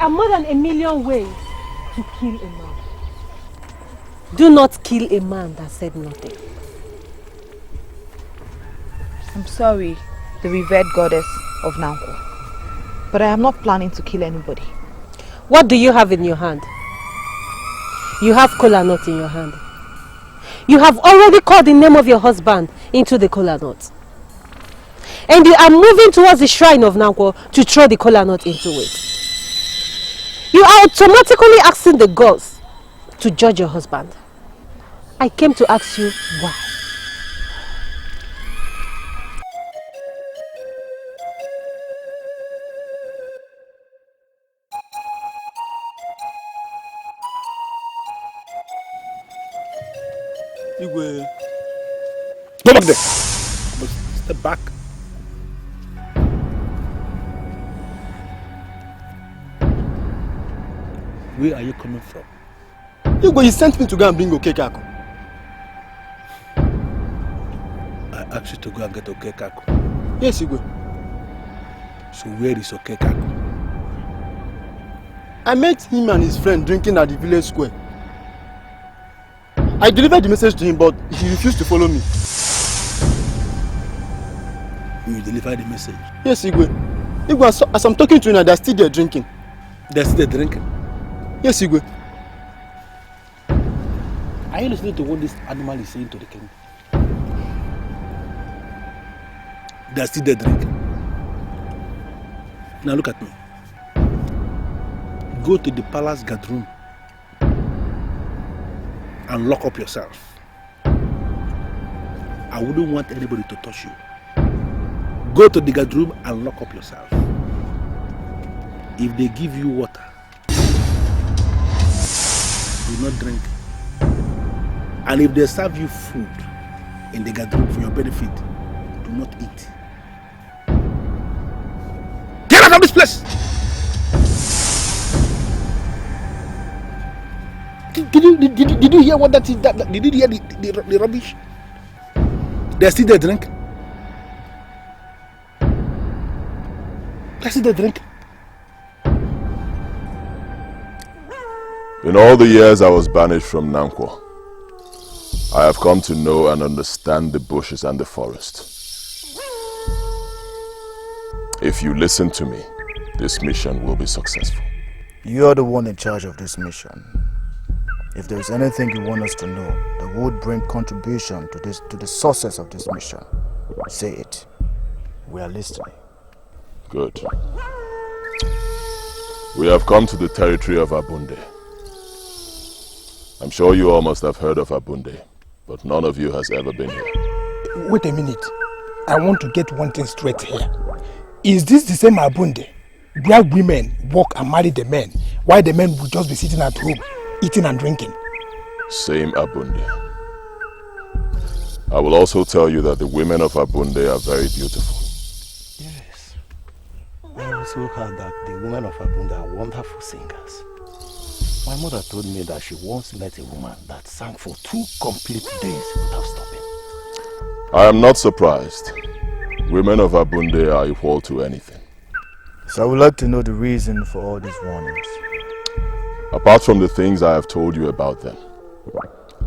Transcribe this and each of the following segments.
are more than a million ways to kill a man. Do not kill a man that said nothing. I'm sorry, the revered goddess of Nnankwo, but I am not planning to kill anybody. What do you have in your hand? You have kola nut in your hand. You have already called the name of your husband into the kola nut. And you are moving towards the shrine of Nnankwo to throw the kola nut into it. You are automatically asking the gods to judge your husband. I came to ask you why. Igwe. Go back there. Step back. Where are you coming from? Igwe, you sent me to go and bring Okekaku. I asked you to go and get Okekaku. Yes, Igwe. So where is Okekaku? I met him and his friend drinking at the village square. I delivered the message to him, but he refused to follow me. You delivered the message? Yes, Igwe. Igwe, as I'm talking to you now, they're still there drinking. They're still there drinking? Yes, Igwe. Are you listening to what this animal is saying to the king? They're still there drinking. Now look at me. Go to the palace guard room and lock up yourself. I wouldn't want anybody to touch you. Go to the guard room and lock up yourself. If they give you water, do not drink. And if they serve you food in the guard room for your benefit, do not eat. Get out of this place! Did you hear what that is? Did you hear the rubbish? They're still there drink. They're still there drink. In all the years I was banished from Nnankwo, I have come to know and understand the bushes and the forest. If you listen to me, this mission will be successful. You are the one in charge of this mission. If there is anything you want us to know that would bring contribution to the success of this mission, say it. We are listening. Good. We have come to the territory of Abunde. I'm sure you all must have heard of Abunde, but none of you has ever been here. Wait a minute. I want to get one thing straight here. Is this the same Abunde where women work and marry the men, while the men will just be sitting at home, eating and drinking? Same Abunde. I will also tell you that the women of Abunde are very beautiful. Yes. I also heard that the women of Abunde are wonderful singers. My mother told me that she once met a woman that sang for 2 complete days without stopping. I am not surprised. Women of Abunde are equal to anything. So I would like to know the reason for all these warnings. Apart from the things I have told you about them,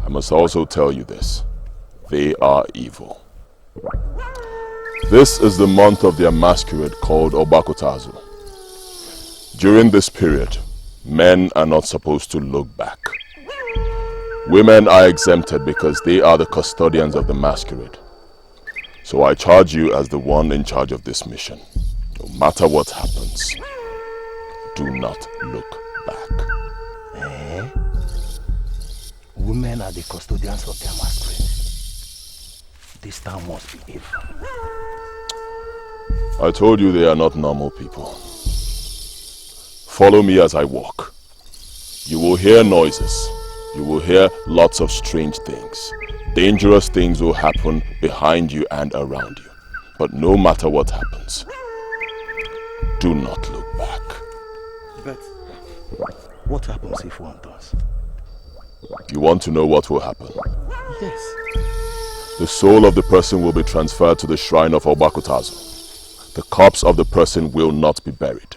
I must also tell you this. They are evil. This is the month of their masquerade called Obakotazo. During this period, men are not supposed to look back. Women are exempted because they are the custodians of the masquerade. So I charge you as the one in charge of this mission. No matter what happens, do not look back. Eh? Women are the custodians of their masquerade. This town must be evil. I told you they are not normal people. Follow me as I walk. You will hear noises. You will hear lots of strange things. Dangerous things will happen behind you and around you. But no matter what happens, do not look back. But what happens if one does? You want to know what will happen? Yes. The soul of the person will be transferred to the shrine of Obakotazo. The corpse of the person will not be buried.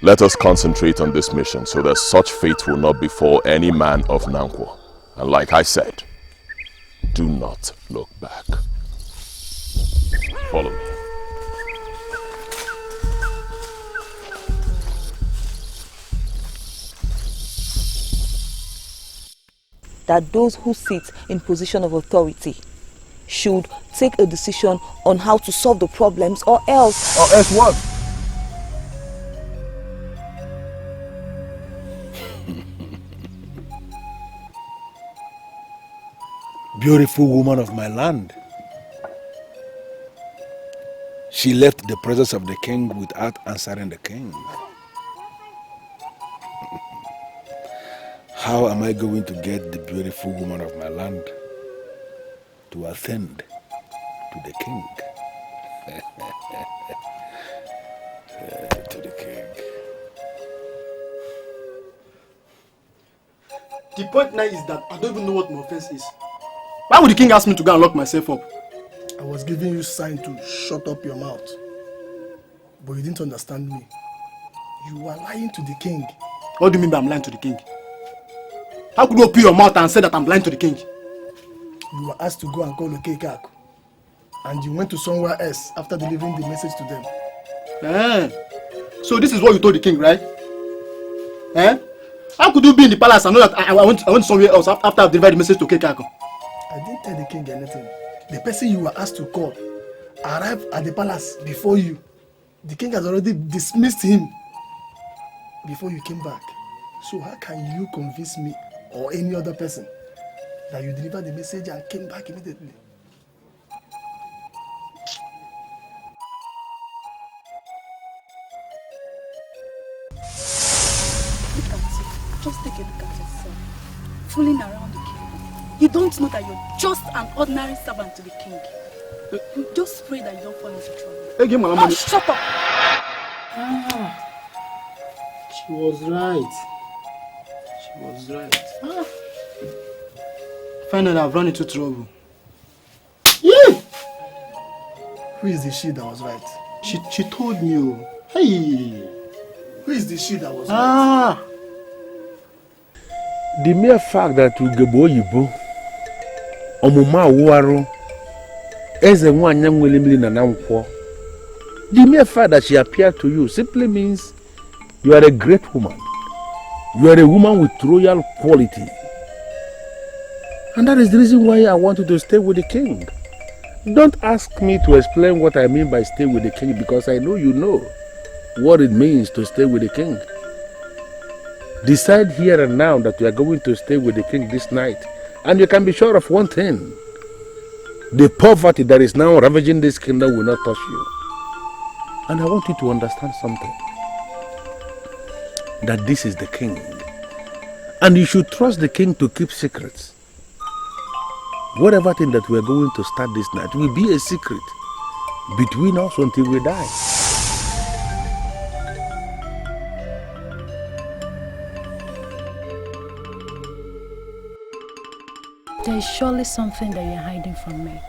Let us concentrate on this mission so that such fate will not befall any man of Nnankwo. And like I said, do not look back. Follow me. That those who sit in position of authority should take a decision on how to solve the problems, or else... Or else what? Beautiful woman of my land. She left the presence of the king without answering the king. How am I going to get the beautiful woman of my land to attend to the king? To the king. The point now is that I don't even know what my offense is. Why would the king ask me to go and lock myself up? I was giving you sign to shut up your mouth. But you didn't understand me. You were lying to the king. What do you mean by I'm lying to the king? How could you open your mouth and say that I'm lying to the king? You were asked to go and call Okekaku. And you went to somewhere else after delivering the message to them. So this is what you told the king, right? How could you be in the palace and know that I went somewhere else after I've delivered the message to Okekaku? I didn't tell the king anything. The person you were asked to call arrived at the palace before you. The king has already dismissed him before you came back. So how can you convince me or any other person that you delivered the message and came back immediately? Look at you. Just take a look at yourself. Fooling around the king. You don't know that you're just an ordinary servant to the king. Just pray that you don't fall into trouble. Hey, give my money. Shut up! She was right. Finally, I've run into trouble. Yeah! Who is the she that was right? She told me. Hey! Who is the she that was right? The mere fact that Ugebo Yibo, Omuma Uwaru, Eze Nwanya Nwelimili na Nnankwo, the mere fact that she appeared to you simply means you are a great woman. You are a woman with royal quality. And that is the reason why I want you to stay with the king. Don't ask me to explain what I mean by stay with the king, because I know you know what it means to stay with the king. Decide here and now that you are going to stay with the king this night, and you can be sure of one thing: the poverty that is now ravaging this kingdom will not touch you. And I want you to understand something, that this is the king, and you should trust the king to keep secrets. Whatever thing that we are going to start this night will be a secret between us until we die. There is surely something that you're hiding from me.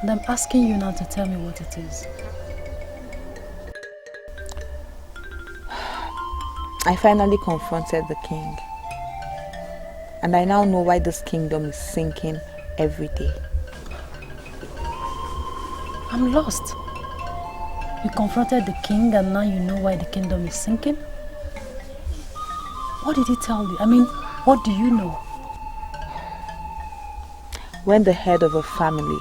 And I'm asking you now to tell me what it is. I finally confronted the king. And I now know why this kingdom is sinking every day. I'm lost. You confronted the king and now you know why the kingdom is sinking? What did he tell you? I mean, what do you know? When the head of a family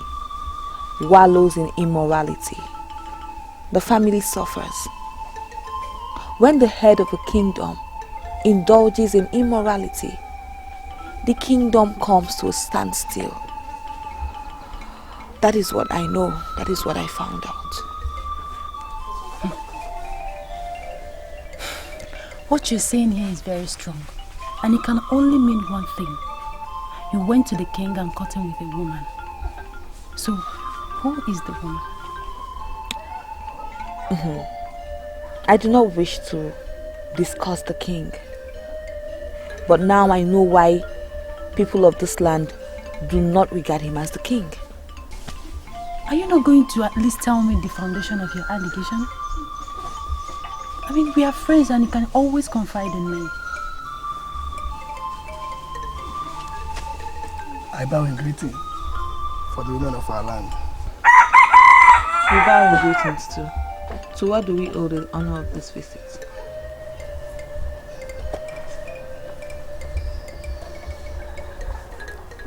wallows in immorality, the family suffers. When the head of a kingdom indulges in immorality, the kingdom comes to a standstill. That is what I know. That is what I found out. What you're saying here is very strong. And it can only mean one thing. You went to the king and caught him with a woman. So, who is the woman? I do not wish to discuss the king. But now I know why people of this land do not regard him as the king. Are you not going to at least tell me the foundation of your allegation? I mean, we are friends and you can always confide in me. I bow in greeting for the women of our land. We bow in greetings too. So what do we owe the honor of this visit?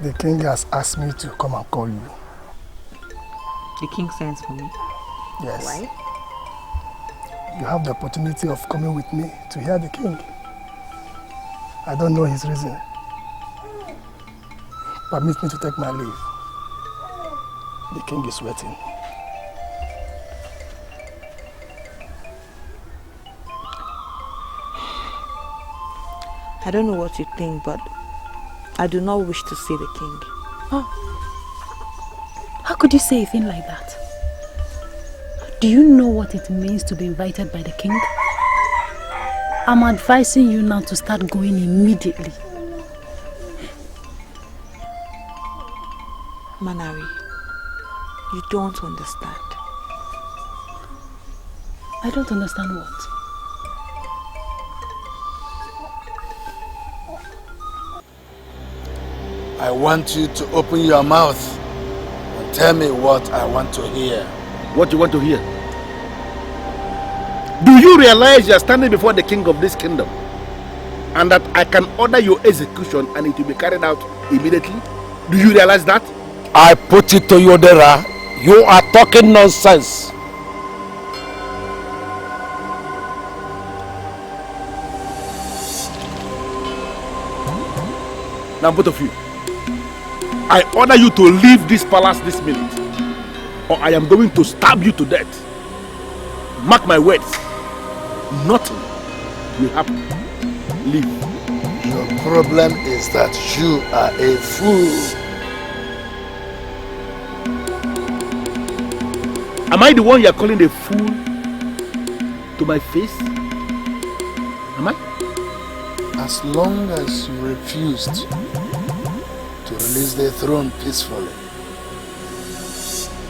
The king has asked me to come and call you. The king sends for me? Yes. Why? You have the opportunity of coming with me to hear the king. I don't know his reason. Permit me to take my leave. The king is waiting. I don't know what you think, but I do not wish to see the king. Oh. How could you say a thing like that? Do you know what it means to be invited by the king? I'm advising you now to start going immediately. Manari, you don't understand. I don't understand what? I want you to open your mouth and tell me what I want to hear. What you want to hear? Do you realize you are standing before the king of this kingdom and that I can order your execution and it will be carried out immediately? Do you realize that? I put it to you, Dera. You are talking nonsense. Now both of you, I order you to leave this palace this minute, or I am going to stab you to death. Mark my words, nothing will happen. Leave. Your problem is that you are a fool. Am I the one you are calling a fool to my face? Am I? As long as you refused to release the throne peacefully,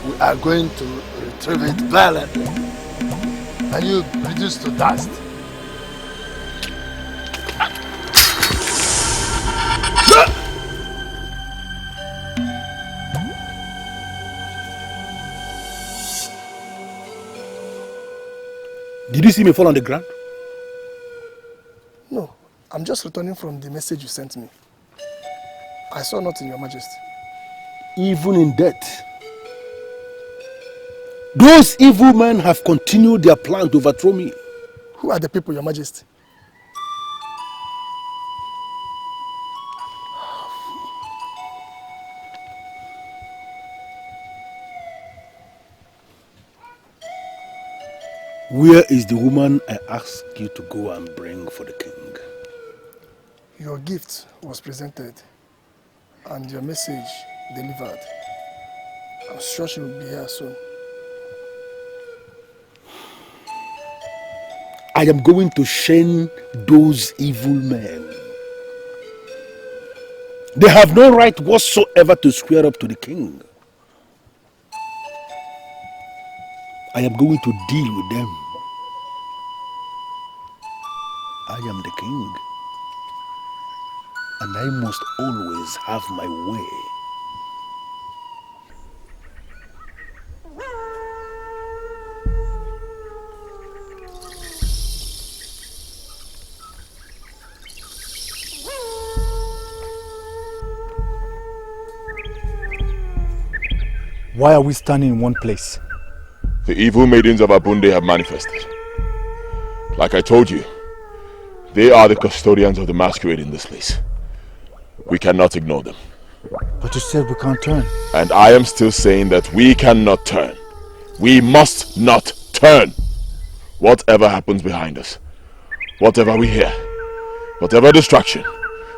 we are going to retrieve it violently, and you reduce to dust. Did you see me fall on the ground? No, I'm just returning from the message you sent me. I saw nothing, Your Majesty. Even in death, those evil men have continued their plan to overthrow me. Who are the people, Your Majesty? Where is the woman I asked you to go and bring for the king? Your gift was presented and your message delivered. I'm sure she will be here soon. I am going to shame those evil men. They have no right whatsoever to square up to the king. I am going to deal with them. I am the king, and I must always have my way. Why are we standing in one place? The evil maidens of Abunde have manifested. Like I told you, they are the custodians of the masquerade in this place. We cannot ignore them. But you said we can't turn. And I am still saying that we cannot turn. We must not turn. Whatever happens behind us, whatever we hear, whatever distraction,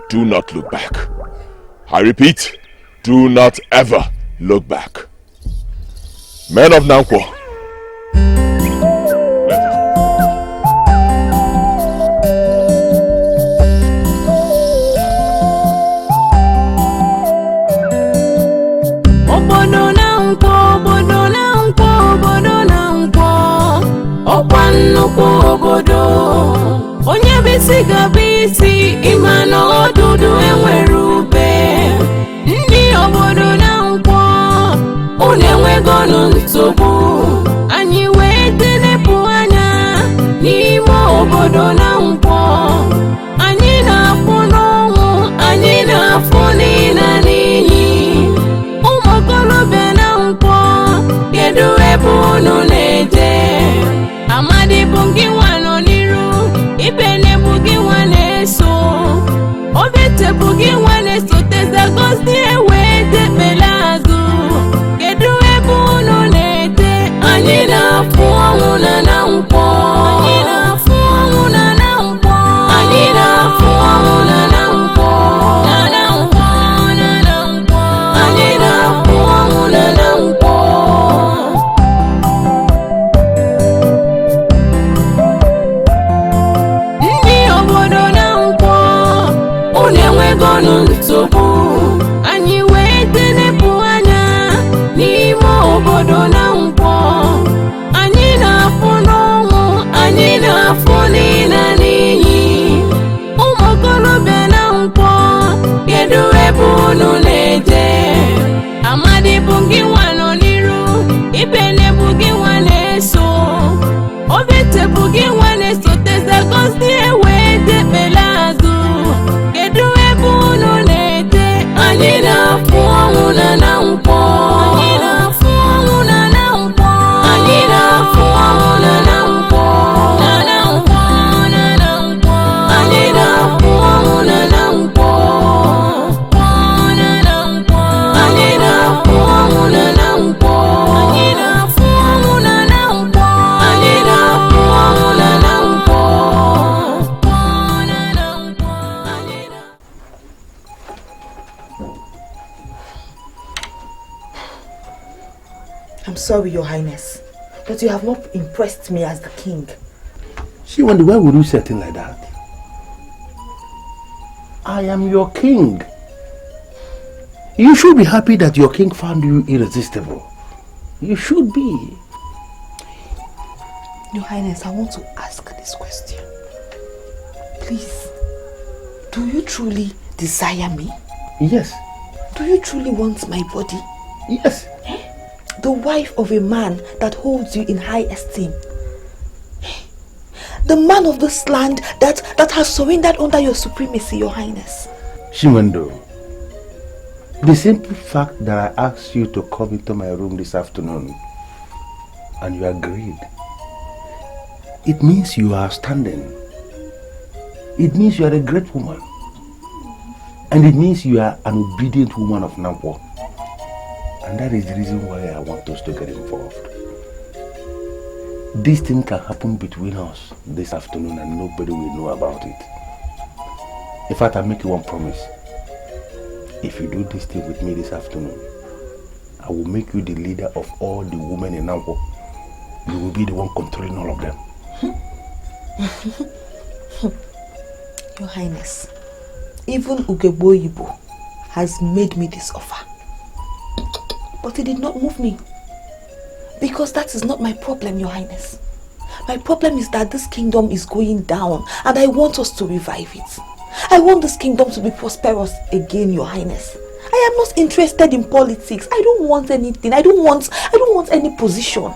do not look back. I repeat, do not ever look back. Men of Nnankwo, Nnankwo obodo isi gabisi imano dudu enwerube ndi obodo na nkwo unenwe gonu nsogbu anyị wetelepụ anya n'ime obodo na nkwo anyị na-afụ n'ọnwụ anyị na-afụ n'ịla n'iyi ụmụokorobịa na nkwo kedu ebe unu na-eje amadi bụ gị nwa nọ n'iru ibene bụ gị nwa na-eso obete bụ gị nwa na-eso tezagozi ewe debela azụ kedu ebe unu na-ete anyị na-afụ ọnwụ na Nnankwo anyị na-afụ ọnwụ na Nnankwo anyị na-afụ ọnwụ na Nnankwo na Nnankwo na Nnankwo anyị na-afụ ọnwụ na Nnankwo ndị obodo na Nnankwo unenwegonu nsogbu anyị wee telepụ anya n'ime obodo na Nnankwo anyị na-afụ n'ọnwụ anyị na-afụ n'ịla n'iyi ụmụokorobịa na Nnankwo kedu ebe unu na-eje amadi bụ gị nwa nọ n'iru ibene bụ gị nwa na-eso obete bụ gị nwa na-eso tezagozi ewe debela azụ kedu ebe unu na-ete anyị na-afụ ọnwụ na Nnankwo anyị na-afụ ọnwụ na Nnankwo anyị na-afụ ọnwụ na Nnankwo na Nnankwo na Nnankwo anyị na-afụ ọnwụ na Nnankwo na Nnankwo anyị na-afụ ọnwụ na Nnankwo anyị na-afụ ọnwụ na Nnankwo anyị na-afụ ọnwụ na Nnankwo na Nnankwo anyị na I'm sorry, Your Highness, but you have not impressed me as the king. Shiwandi, why would you say a thing like that? I am your king. You should be happy that your king found you irresistible. You should be. Your Highness, I want to ask this question. Please, do you truly desire me? Yes. Do you truly want my body? Yes. The wife of a man that holds you in high esteem. The man of this land that has surrendered under your supremacy, Your Highness. Shimando, the simple fact that I asked you to come into my room this afternoon and you agreed, it means you are standing. It means you are a great woman. And it means you are an obedient woman of Nnankwo. And that is the reason why I want us to get involved. This thing can happen between us this afternoon and nobody will know about it. In fact, I'll make you one promise. If you do this thing with me this afternoon, I will make you the leader of all the women in Nnankwo. You will be the one controlling all of them. Your Highness, even Ugebo has made me this offer. But it did not move me. Because that is not my problem, Your Highness. My problem is that this kingdom is going down and I want us to revive it. I want this kingdom to be prosperous again, Your Highness. I am not interested in politics. I don't want anything. I don't want any position.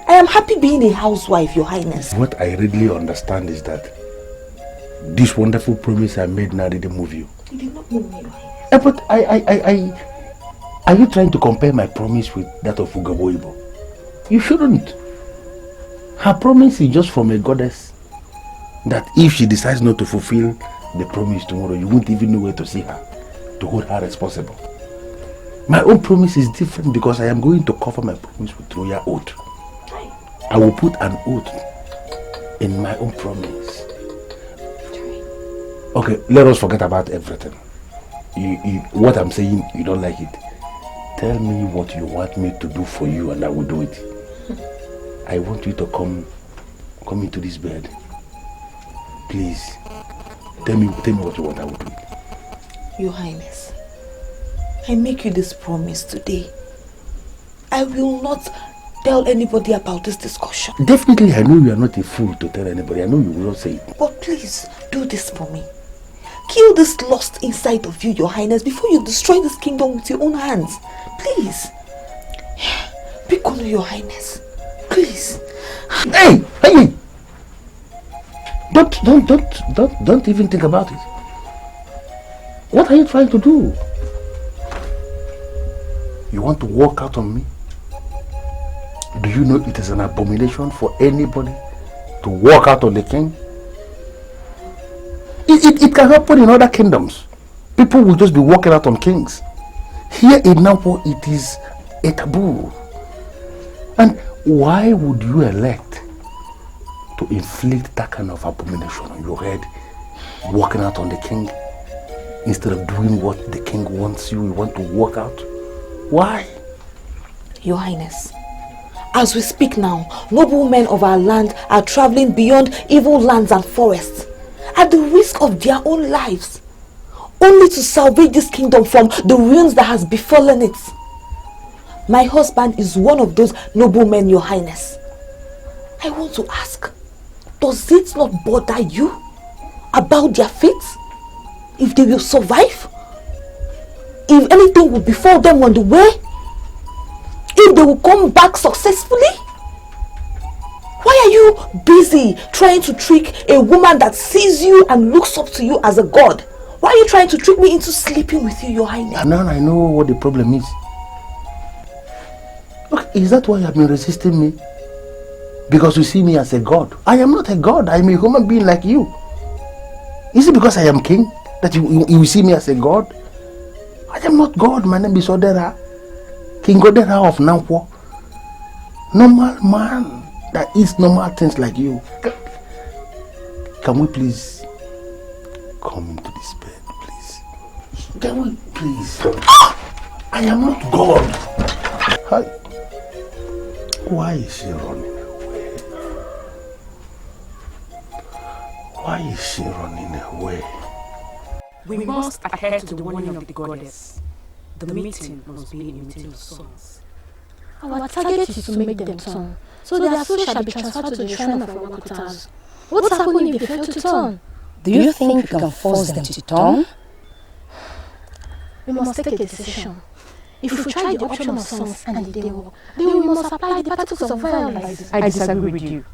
I am happy being a housewife, Your Highness. What I really understand is that this wonderful promise I made now didn't move you. It did not move me, Your Highness. But are you trying to compare my promise with that of Ugebo? You shouldn't. Her promise is just from a goddess that if she decides not to fulfill the promise tomorrow, you won't even know where to see her, to hold her responsible. My own promise is different because I am going to cover my promise with royal oath. I will put an oath in my own promise. Okay, let us forget about everything. What I'm saying, you don't like it. Tell me what you want me to do for you and I will do it. I want you to come into this bed. Please. Tell me what you want, I will do it. Your Highness, I make you this promise today. I will not tell anybody about this discussion. Definitely, I know you are not a fool to tell anybody. I know you will not say it. But please, do this for me. Kill this lust inside of you, Your Highness, before you destroy this kingdom with your own hands. Please. Be on Your Highness. Please. Hey! Hey! Don't even think about it. What are you trying to do? You want to walk out on me? Do you know it is an abomination for anybody to walk out on the king? It can happen in other kingdoms. People will just be walking out on kings. Here in Nnankwo, it is a taboo. And why would you elect to inflict that kind of abomination on your head, walking out on the king, instead of doing what the king wants you want to walk out? Why? Your Highness, as we speak now, noblemen of our land are traveling beyond evil lands and forests at the risk of their own lives, only to salvage this kingdom from the ruins that has befallen it. My husband is one of those noblemen, Your Highness. I want to ask, does it not bother you about their fate? If they will survive? If anything will befall them on the way? If they will come back successfully? Why are you busy trying to trick a woman that sees you and looks up to you as a god? Why are you trying to trick me into sleeping with you, Your Highness? Now I know what the problem is. Look, is that why you have been resisting me? Because you see me as a god. I am not a god. I am a human being like you. Is it because I am king that you see me as a god? I am not God. My name is Odera, King Odera of Nnankwo. Normal man that eats normal things like you. Can we please come into this bed, please? Can we please? I am not God. Hi. Why is she running away? Why is she running away? We must adhere to the warning of the goddess. The meeting must be in meeting of sons. Our target is to make them turn, so their soul shall be transferred to the shrine of our Artus. What's happening if they fail to turn? Do you think we can force them to turn? We must take a decision. If we try the option of songs and the day walk, then we must apply the particles of violence. I disagree with you.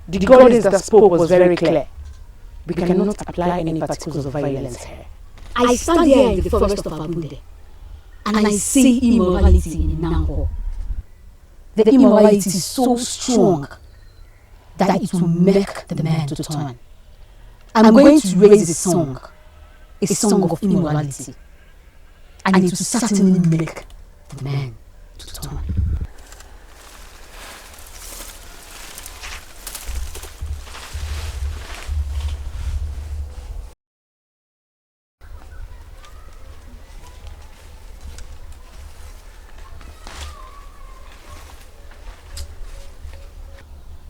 The goddess that spoke was very clear. We cannot apply any particles of violence here. I stand here in the forest of Abunde, and I see immorality in Nnankwo. The immorality is so strong that it will make the man to turn. I'm going to raise a song of immorality, and it will certainly make the man to turn.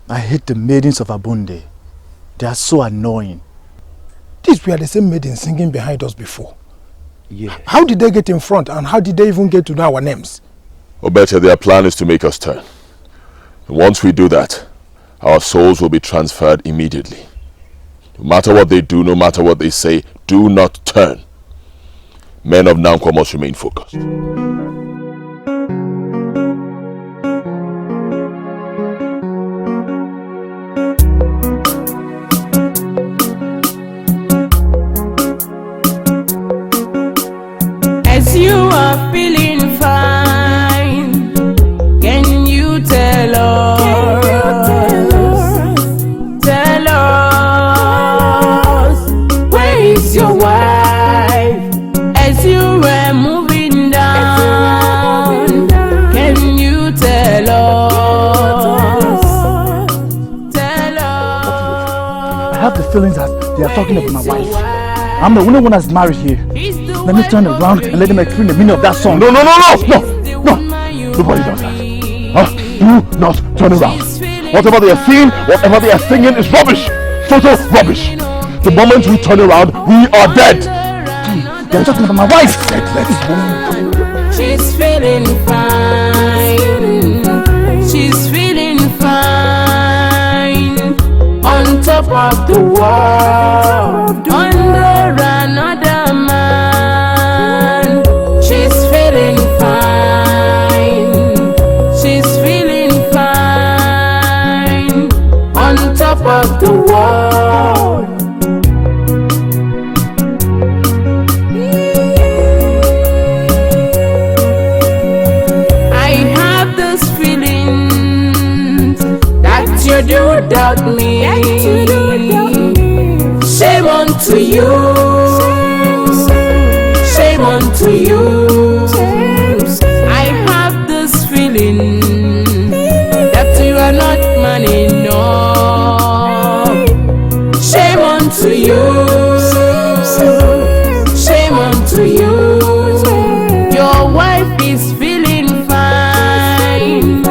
I hate the maidens of Abunde. They are so annoying. These were the same maidens singing behind us before. Yeah. How did they get in front, and how did they even get to know our names? Or better, their plan is to make us turn. And once we do that, our souls will be transferred immediately. No matter what they do, no matter what they say, do not turn. Men of Nnankwo must remain focused. You are feeling fine. Can you tell us? Tell us, where is your wife? As you were moving down, can you tell us? Tell us. I have the feelings that they are talking about my wife. I'm the only one that's married here. Let me turn around and let them explain the meaning of that song. No. Nobody does that. Do not turn around. Whatever they are saying, whatever they are singing is rubbish. Total rubbish. The moment we turn around, we are dead. They are talking about my wife. She's feeling fine. top of the world, under another man. She's feeling fine. She's feeling fine. On top of the world. I have this feeling that you do doubt me. Shame unto you. Shame unto you. I have this feeling that you are not man enough. Shame unto you. Shame unto you. Your wife is feeling fine.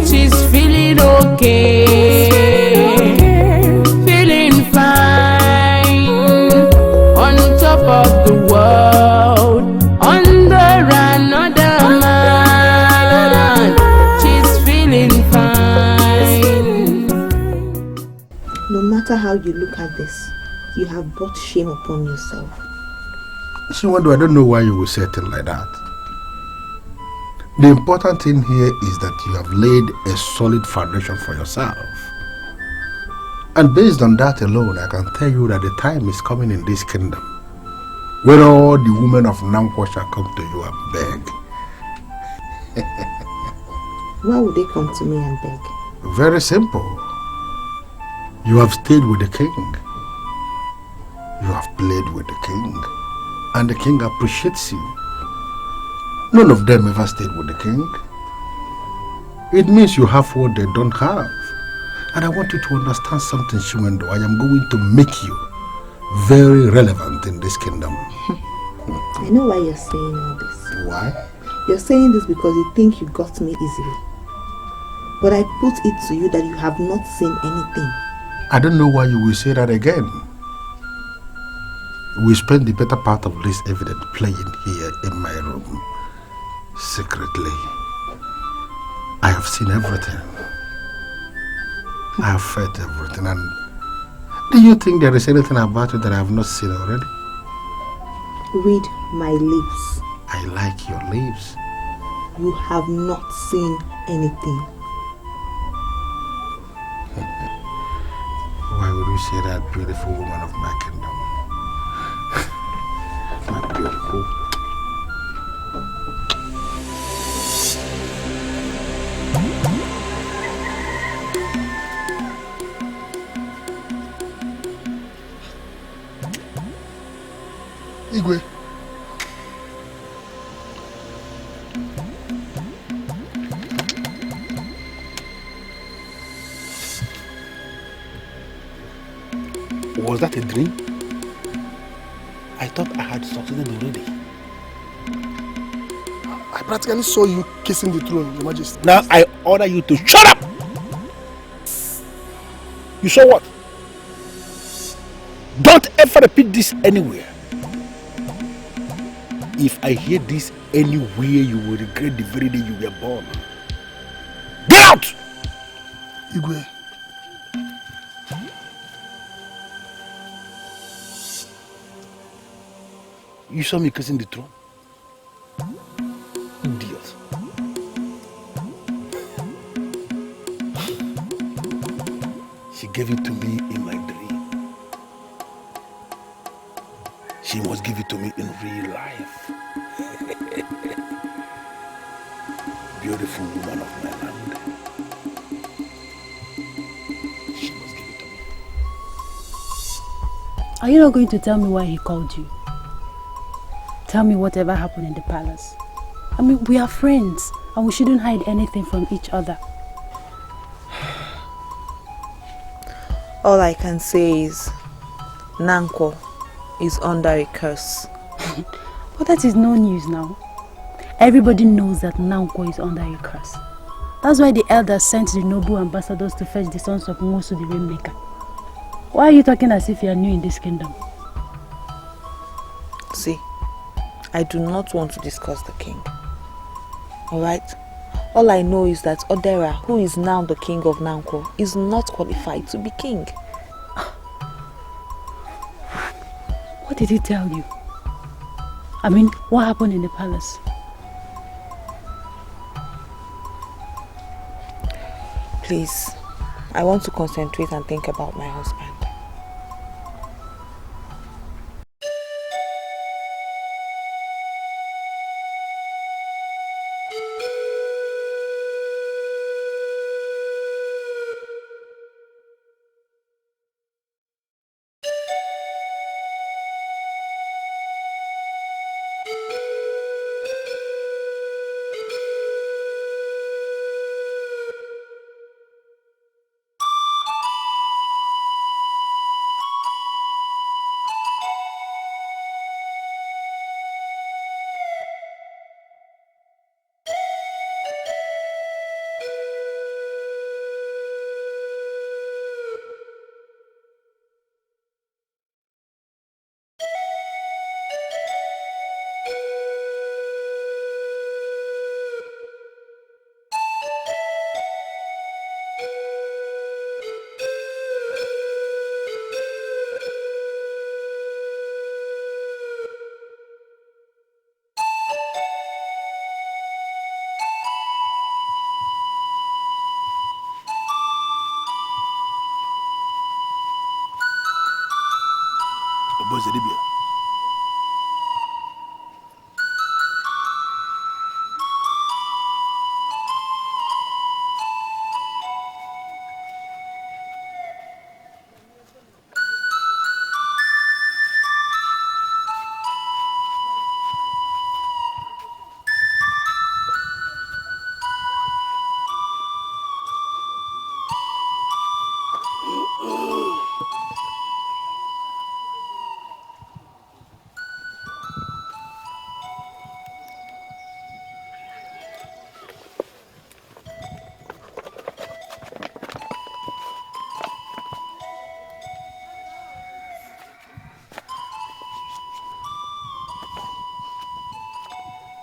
She's feeling okay. Feeling fine. On top of the world, under another man. She's feeling fine. No matter how you look at this, you have brought shame upon yourself. Shiwando, I don't know why you will say it like that. The important thing here is that you have laid a solid foundation for yourself. And based on that alone, I can tell you that the time is coming in this kingdom when all the women of Nnankwo shall come to you and beg. Why would they come to me and beg? Very simple. You have stayed with the king. You have played with the king. And the king appreciates you. None of them ever stayed with the king. It means you have what they don't have. And I want you to understand something, Shiwando. I am going to make you very relevant in this kingdom. I know why you're saying all this. Why? You're saying this because you think you got me easily. But I put it to you that you have not seen anything. I don't know why you will say that again. We spend the better part of this evidence playing here in my room. Secretly. I have seen everything. I have felt everything. And do you think there is anything about it that I have not seen already? Read my lips. I like your lips. You have not seen anything. Why would you say that, beautiful woman of my kingdom? My beautiful. Igwe. Was that a dream? I thought I had succeeded already. I practically saw you kissing the throne, Your Majesty. Now I order you to shut up! You saw what? Don't ever repeat this anywhere. If I hear this anywhere, you will regret the very day you were born. Get out! Igwe. You saw me kissing the throne? Idiot. She gave it to me in my dream. She must give it to me in real life. Beautiful woman of my land. She must give it to me. Are you not going to tell me why he called you? Tell me whatever happened in the palace. I mean, we are friends and we shouldn't hide anything from each other. All I can say is Nnankwo is under a curse. But that is no news now. Everybody knows that Nnankwo is under a curse. That's why the elders sent the noble ambassadors to fetch the sons of Nwosu the rainmaker. Why are you talking as if you are new in this kingdom? See, I do not want to discuss the king. Alright? All I know is that Odera, who is now the king of Nnankwo, is not qualified to be king. What did he tell you? I mean, what happened in the palace? Please, I want to concentrate and think about my husband.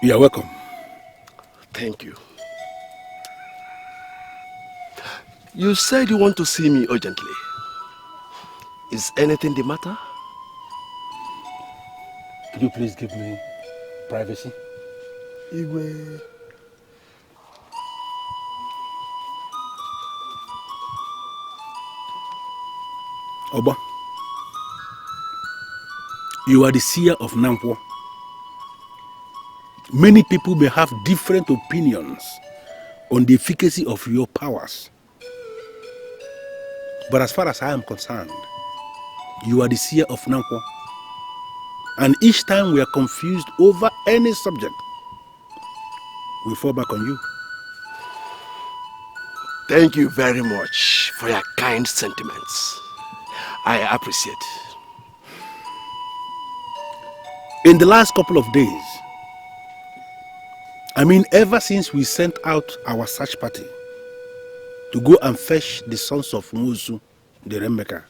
You are welcome. Thank you. You said you want to see me urgently. Is anything the matter? Could you please give me privacy? Igwe. Oba, you are the seer of Nnankwo. Many people may have different opinions on the efficacy of your powers. But as far as I am concerned, you are the seer of Nnankwo. And each time we are confused over any subject, we fall back on you. Thank you very much for your kind sentiments. I appreciate. In the last couple of days, ever since we sent out our search party to go and fetch the sons of Musu, the rainmaker,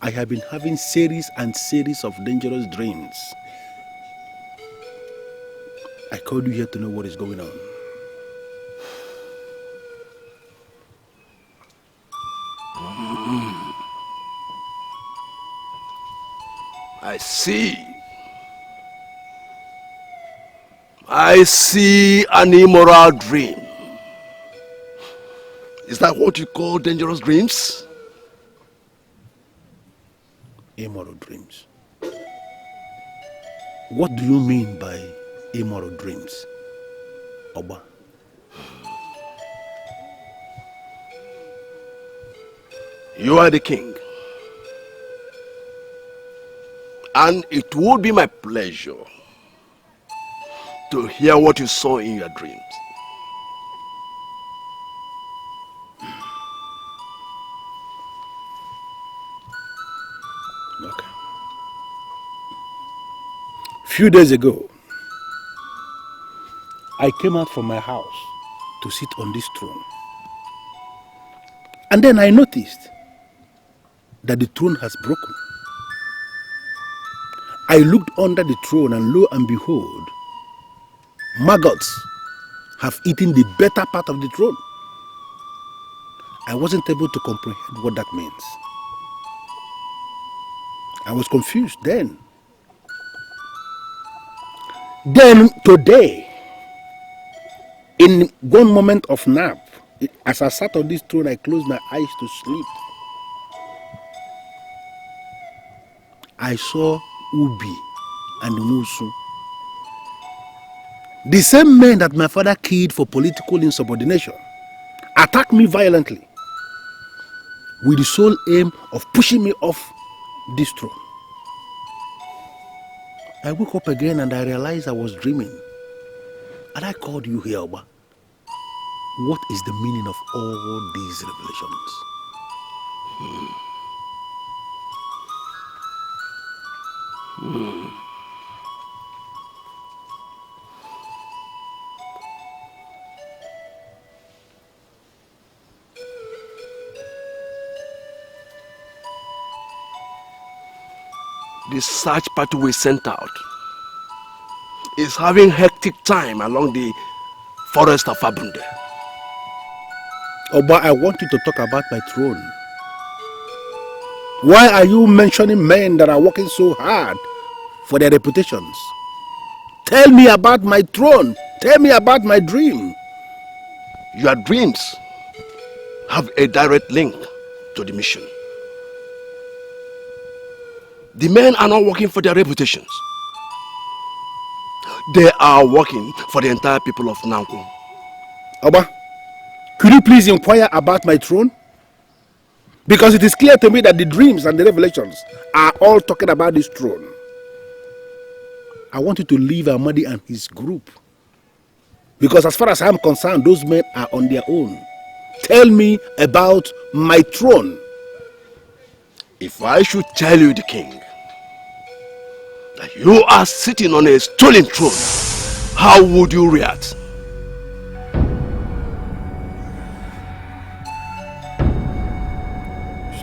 I have been having series and series of dangerous dreams. I called you here to know what is going on. I see. I see an immoral dream. Is that what you call dangerous dreams? Immoral dreams. What do you mean by immoral dreams, Oba? You are the king. And it would be my pleasure to hear what you saw in your dreams. Okay. Few days ago, I came out from my house to sit on this throne. And then I noticed that the throne has broken. I looked under the throne and lo and behold, maggots have eaten the better part of the throne. I wasn't able to comprehend what that means. I was confused then. Then today, in one moment of nap, as I sat on this throne, I closed my eyes to sleep. I saw Ubi and Musu. The same men that my father killed for political insubordination attacked me violently with the sole aim of pushing me off this throne. I woke up again and I realized I was dreaming. And I called you here, Oba. What is the meaning of all these revelations? The search party we sent out is having hectic time along the forest of Abunde. Oba, I want you to talk about my throne. Why are you mentioning men that are working so hard for their reputations? Tell me about my throne. Tell me about my dream. Your dreams have a direct link to the mission. The men are not working for their reputations. They are working for the entire people of Nnankwo. Oba, could you please inquire about my throne? Because it is clear to me that the dreams and the revelations are all talking about this throne. I want you to leave Amadi and his group. Because as far as I'm concerned, those men are on their own. Tell me about my throne. If I should tell you, the king, that you are sitting on a stolen throne, how would you react?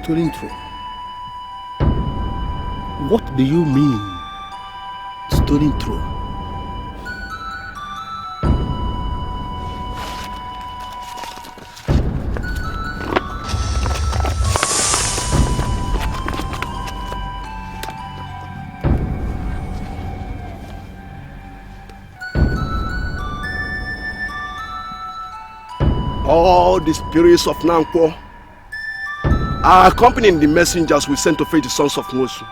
Stolen throne? What do you mean, stolen throne? All the spirits of Nnankwo are accompanying the messengers we sent to fetch the sons of Mosu.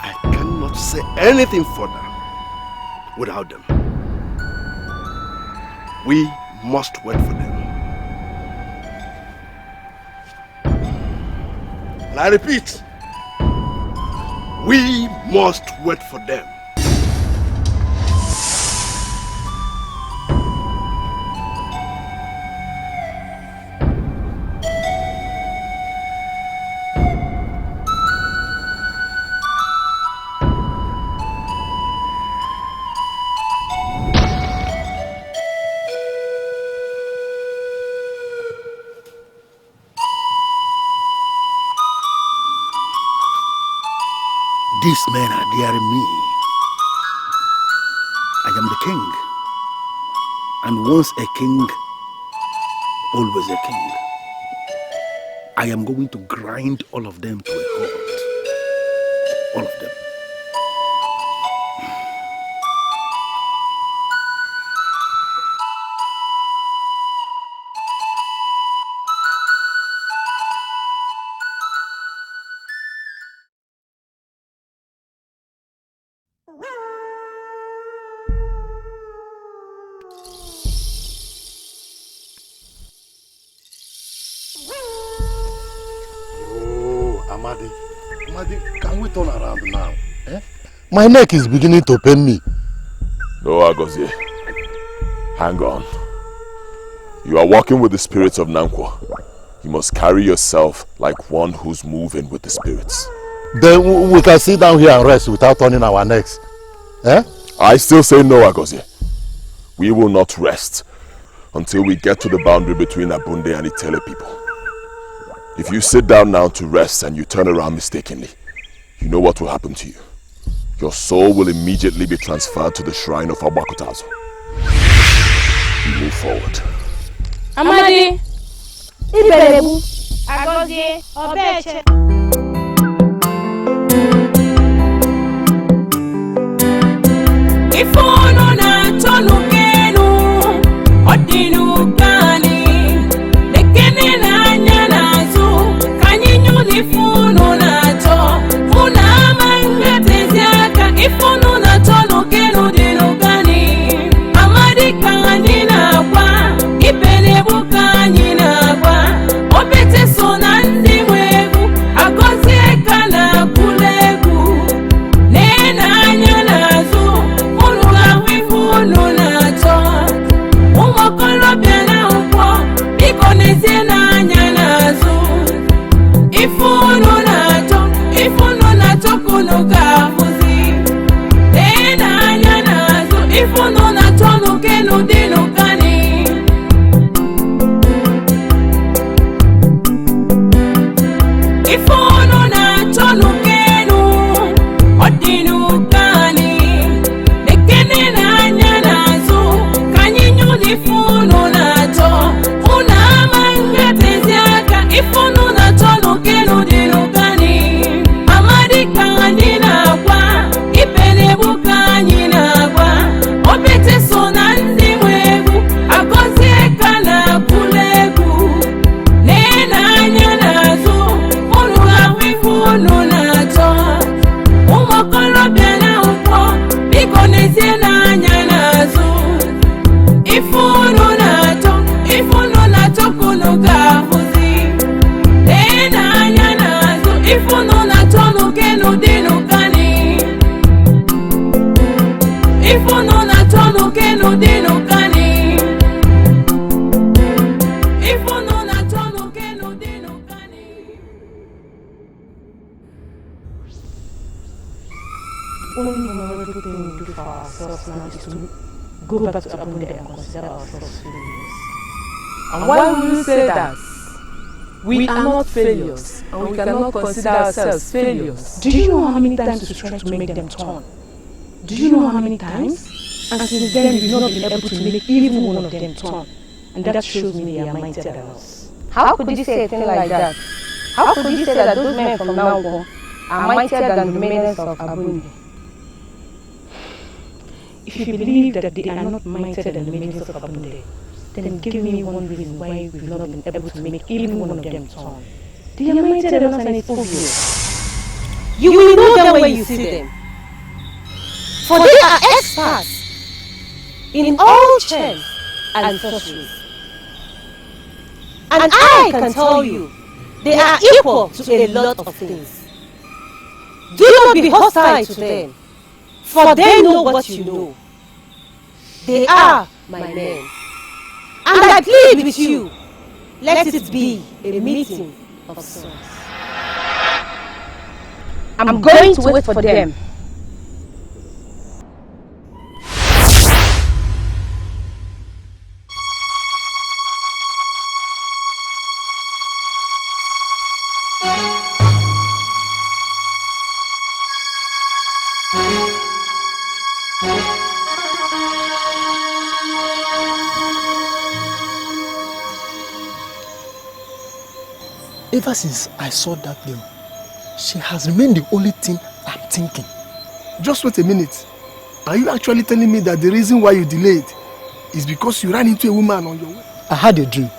I cannot say anything further without them. We must wait for them. And I repeat, we must wait for them. These men are daring me. I am the king. And once a king, always a king. I am going to grind all of them to a halt. All of them. Amadi, can we turn around now? Eh? My neck is beginning to pain me. No, Agozie. Hang on. You are walking with the spirits of Nnankwo. You must carry yourself like one who's moving with the spirits. Then we can sit down here and rest without turning our necks. Eh? I still say no, Agozie. We will not rest until we get to the boundary between Abunde and Itele people. If you sit down now to rest and you turn around mistakenly, you know what will happen to you. Your soul will immediately be transferred to the shrine of Obakotazo. We move forward. Amadi! Iberebu! gọzie ọbeche. Ifono na tonu kenu odinu kani lekene na anya na zu kanyinyu ni fono na to funa manga teziaka ifono na tonu kenu dinu kani amadi kani na kwa ipele bukani na kwa obete sona ndi wegu agozie kana kulegu nena anya na zu unu na to umokolo biana ukwo ikoneze na anya na zu ifunu na to kunu kafuzi na anya na zu ifunu na to nukenu dinu kani ifunu na to nukenu odinu kani ifono na to una manga teziaka ifono na to nukenu dinu kani amadi kani na kwa ipele bukani na kwa obete sona ndi wegu agozie kana kulegu nena anya na zu unu ifono na to umokolo biana ukwo ikoneze na anya na zu ifono na to kunu kafuzi na anya na zu ifono na to nukenu dinu kani ifono na to nukenu dinu kani ifono na to nukenu dinu kani. Only everything we do for ourselves now is to go back to Abunde and consider ourselves failures. And why will you say that? We are not failures, and we cannot consider ourselves failures. Do you know how many times we tried to make them turn? Do you know how many times? And since then we've not been able to make even one of them turn. And that shows me they are mightier than us. How could you say a thing like that? How could you say that those men from Nnankwo are mightier than the men of Abunde? If you believe that they are not mightier than the men of Abunde, then give me one reason why we've not been able to make even one of them turn. They are mightier than us and it's obvious. You will know them when you see them. For they are experts in all chants and sorceries. And I can tell you, they are equal to a lot of things. Do not be hostile to them, for they know what you know. They are my men. And I plead with you, let it be a meeting of sons. I'm going to wait for them. Ever since I saw that girl, she has remained the only thing I'm thinking. Just wait a minute. Are you actually telling me that the reason why you delayed is because you ran into a woman on your way? I had a dream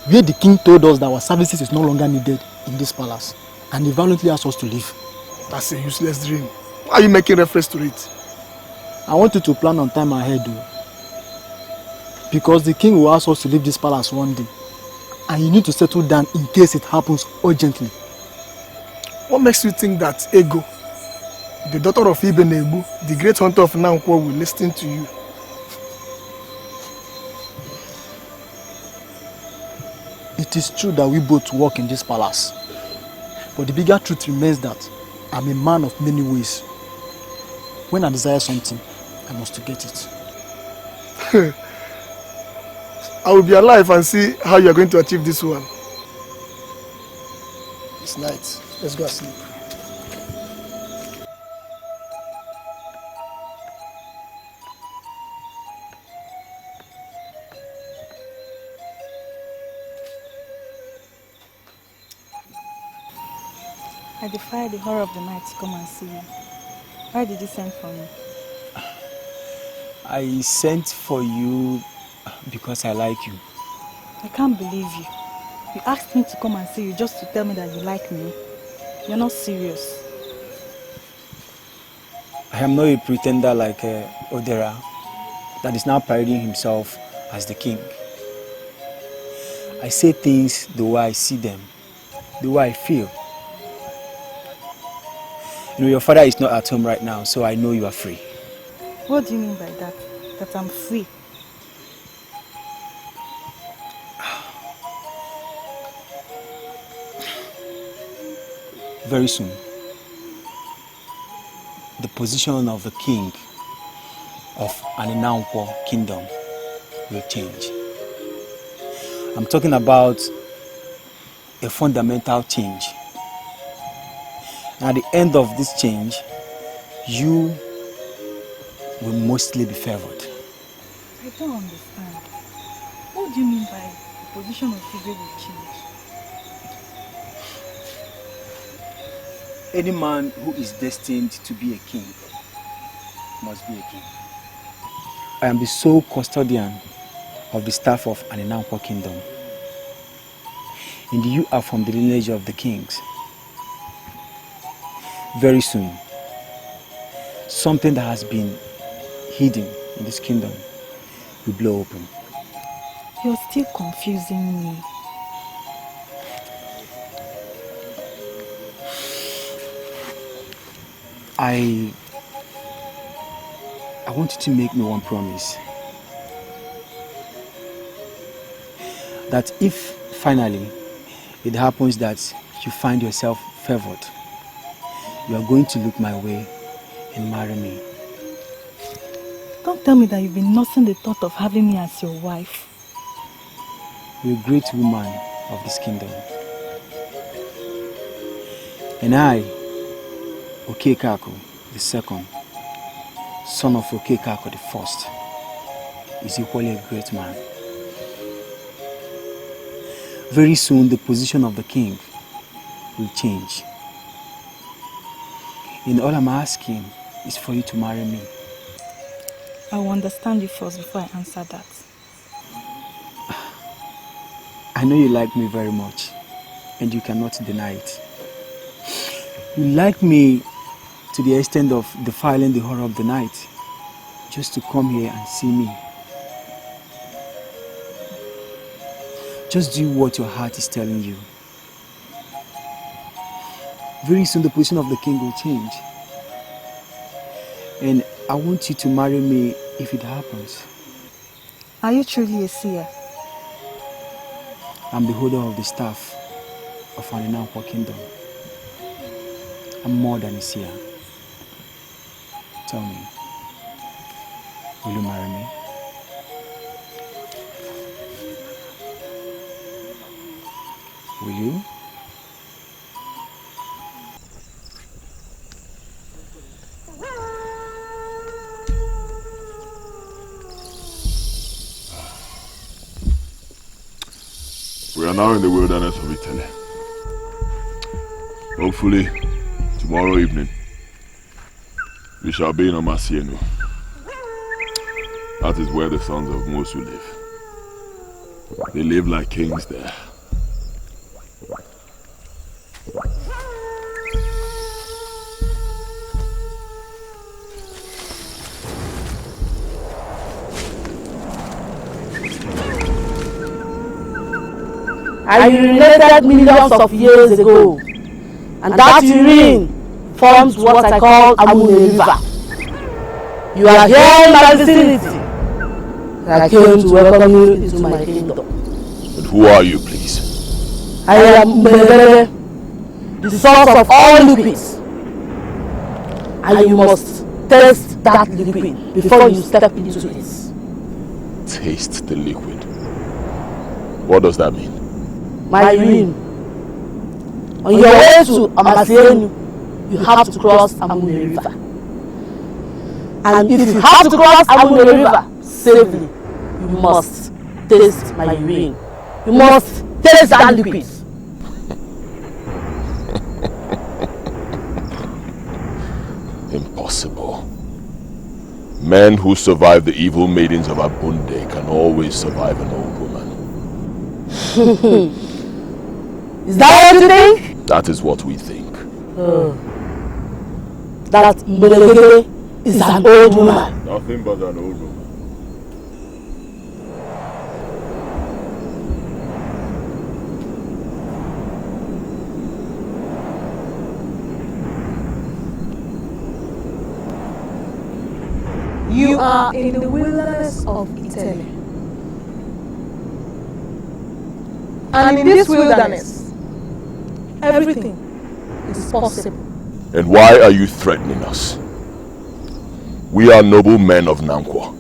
where the king told us that our services is no longer needed in this palace and he violently asked us to leave. That's a useless dream. Why are you making reference to it? I want you to plan on time ahead though. Because the king will ask us to leave this palace one day. And you need to settle down in case it happens urgently. What makes you think that Ego, the daughter of Ndigbo, the great hunter of Nnankwo, will listen to you? It is true that we both work in this palace. But the bigger truth remains that I'm a man of many ways. When I desire something, I must get it. I will be alive and see how you are going to achieve this one. It's night. Let's go and sleep. I defy the horror of the night to come and see you. Why did you send for me? I sent for you because I like you. I can't believe you. You asked me to come and see you just to tell me that you like me. You're not serious. I am not a pretender like Odera that is now parading himself as the king. I say things the way I see them, the way I feel. You know, your father is not at home right now, so I know you are free. What do you mean by that? That I'm free? Very soon, the position of the king of an Nnankwo kingdom will change. I'm talking about a fundamental change. And at the end of this change, you will mostly be favored. I don't understand. What do you mean by the position of Igwe will change? Any man who is destined to be a king must be a king. I am the sole custodian of the staff of an Nnankwo kingdom. And you are from the lineage of the kings. Very soon, something that has been hidden in this kingdom will blow open. You're still confusing me. I want you to make me one promise. That if finally it happens that you find yourself favored, you are going to look my way and marry me. Don't tell me that you've been nursing the thought of having me as your wife. You're a great woman of this kingdom. And I, Okekako the second, son of Okekako the first, is equally a great man. Very soon the position of the king will change. And all I'm asking is for you to marry me. I will understand you first before I answer that. I know you like me very much, and you cannot deny it. You like me to the extent of defiling the horror of the night, just to come here and see me. Just do what your heart is telling you. Very soon the position of the king will change. And I want you to marry me if it happens. Are you truly a seer? I'm the holder of the staff of an Nnankwo kingdom. I'm more than a seer. Tell me, will you marry me? Will you? We are now in the wilderness of Italy. Hopefully, tomorrow evening, we shall be in Omasienu. That is where the sons of Mosu live. They live like kings there. I urinated millions of years ago, and that urine forms what I call Abunde River. You are here in my vicinity. I came to welcome you into my kingdom. But who are you, please? I am Mbele, the source of all liquids. And you must taste that liquid before you step into it. Taste the liquid. What does that mean? My urine. On your way to Omasienu, you have to cross Abunde River. And if you have to cross Abunde River safely, you must taste my urine. You must taste that liquid. impossible. Men who survive the evil maidens of Abunde can always survive an old woman. Is that what you think? That is what we think. That Mbelekete is an old woman. Nothing but an old woman. You are in the wilderness of Italy. And in this wilderness, everything is possible. And why are you threatening us? We are noblemen of Nnankwo,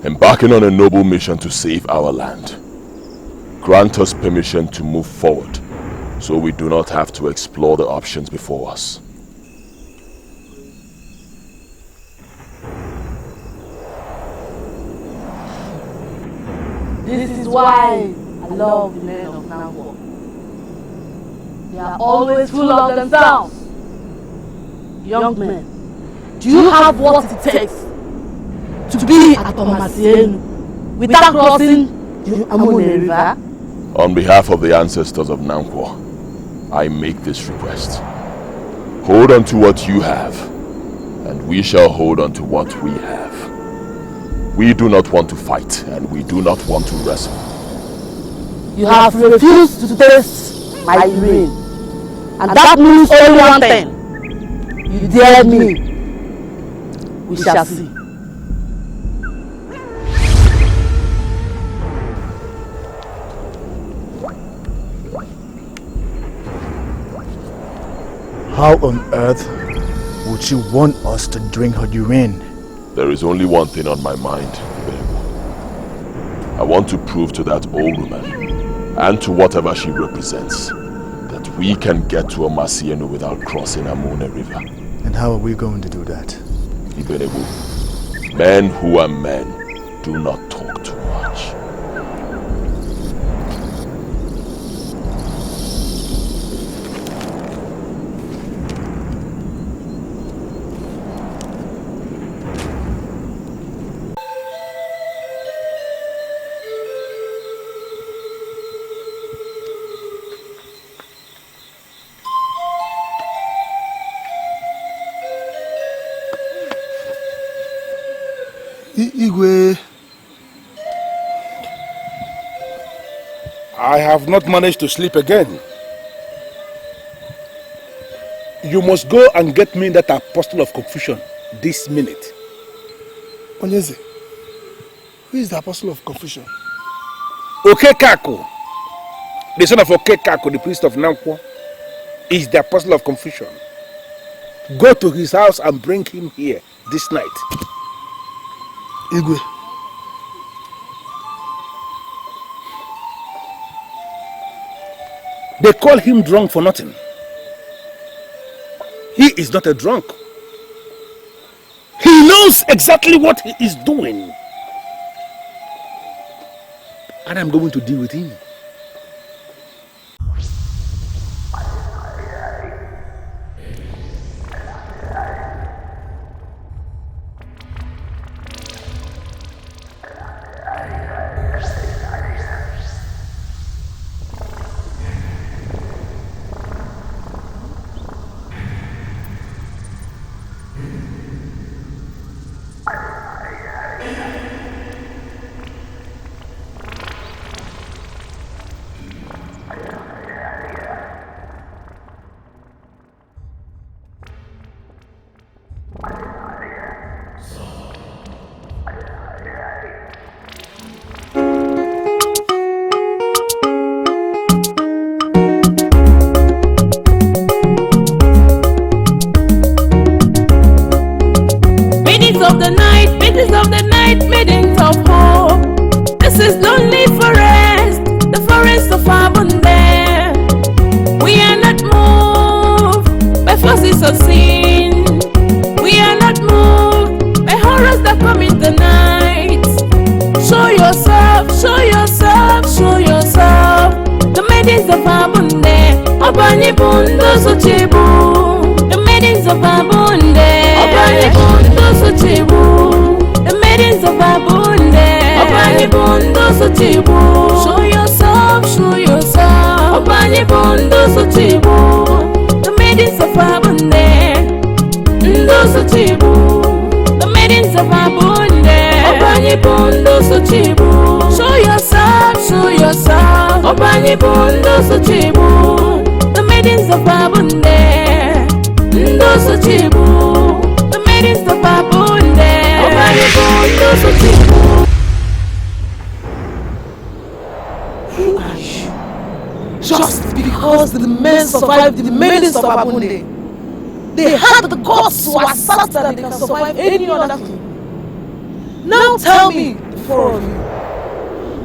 embarking on a noble mission to save our land. Grant us permission to move forward, so we do not have to explore the options before us. This is why I love the men of Nnankwo. They are always full of themselves. Young men, do you have what it takes to be at Tomasienu without crossing the Abunde River? On behalf of the ancestors of Nnankwo, I make this request. Hold on to what you have, and we shall hold on to what we have. We do not want to fight, and we do not want to wrestle. You have refused to taste my urine, and that means only one thing. You dared me. We shall see. How on earth would she want us to drink her urine? There is only one thing on my mind, Ndigbo. I want to prove to that old woman, and to whatever she represents, that we can get to Omasienu without crossing Abunde River. And how are we going to do that? Ndigbo, men who are men do not talk too much. Igwe. I have not managed to sleep again. You must go and get me that apostle of confusion this minute. Onyeze, who is the apostle of confusion? Okekaku, the son of Okekaku, the priest of Nnankwo, is the apostle of confusion. Go to his house and bring him here this night. Igwe. They call him drunk for nothing. He is not a drunk. He knows exactly what he is doing. And I'm going to deal with him. The maidens of Abunde, The maidens of Abunde. Show yourself, show yourself. The maidens of Abunde. The maidens of Abunde. Show yourself, show yourself. The maidens of Abunde. The maidens of Abunde. Who are you? Just because the men survived the maidens of Abunde, they had the guts to assert that they can survive any other king. Now tell me, the four of you,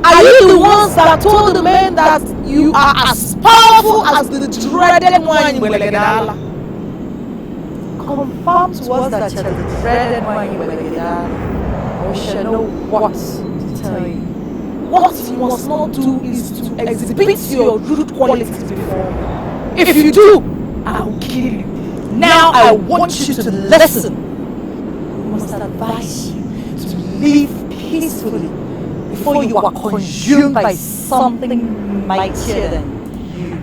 are you the ones that told the men that you are as powerful as the dreaded one in Belegedala? Confirm to us that you are the dreaded one in Belegedala, and we shall know what to tell you. What you must not do is to exhibit your rude qualities before me. If you do, I will kill you. Now I want you to listen. We must advise you to live peacefully before you are consumed by something mightier than you.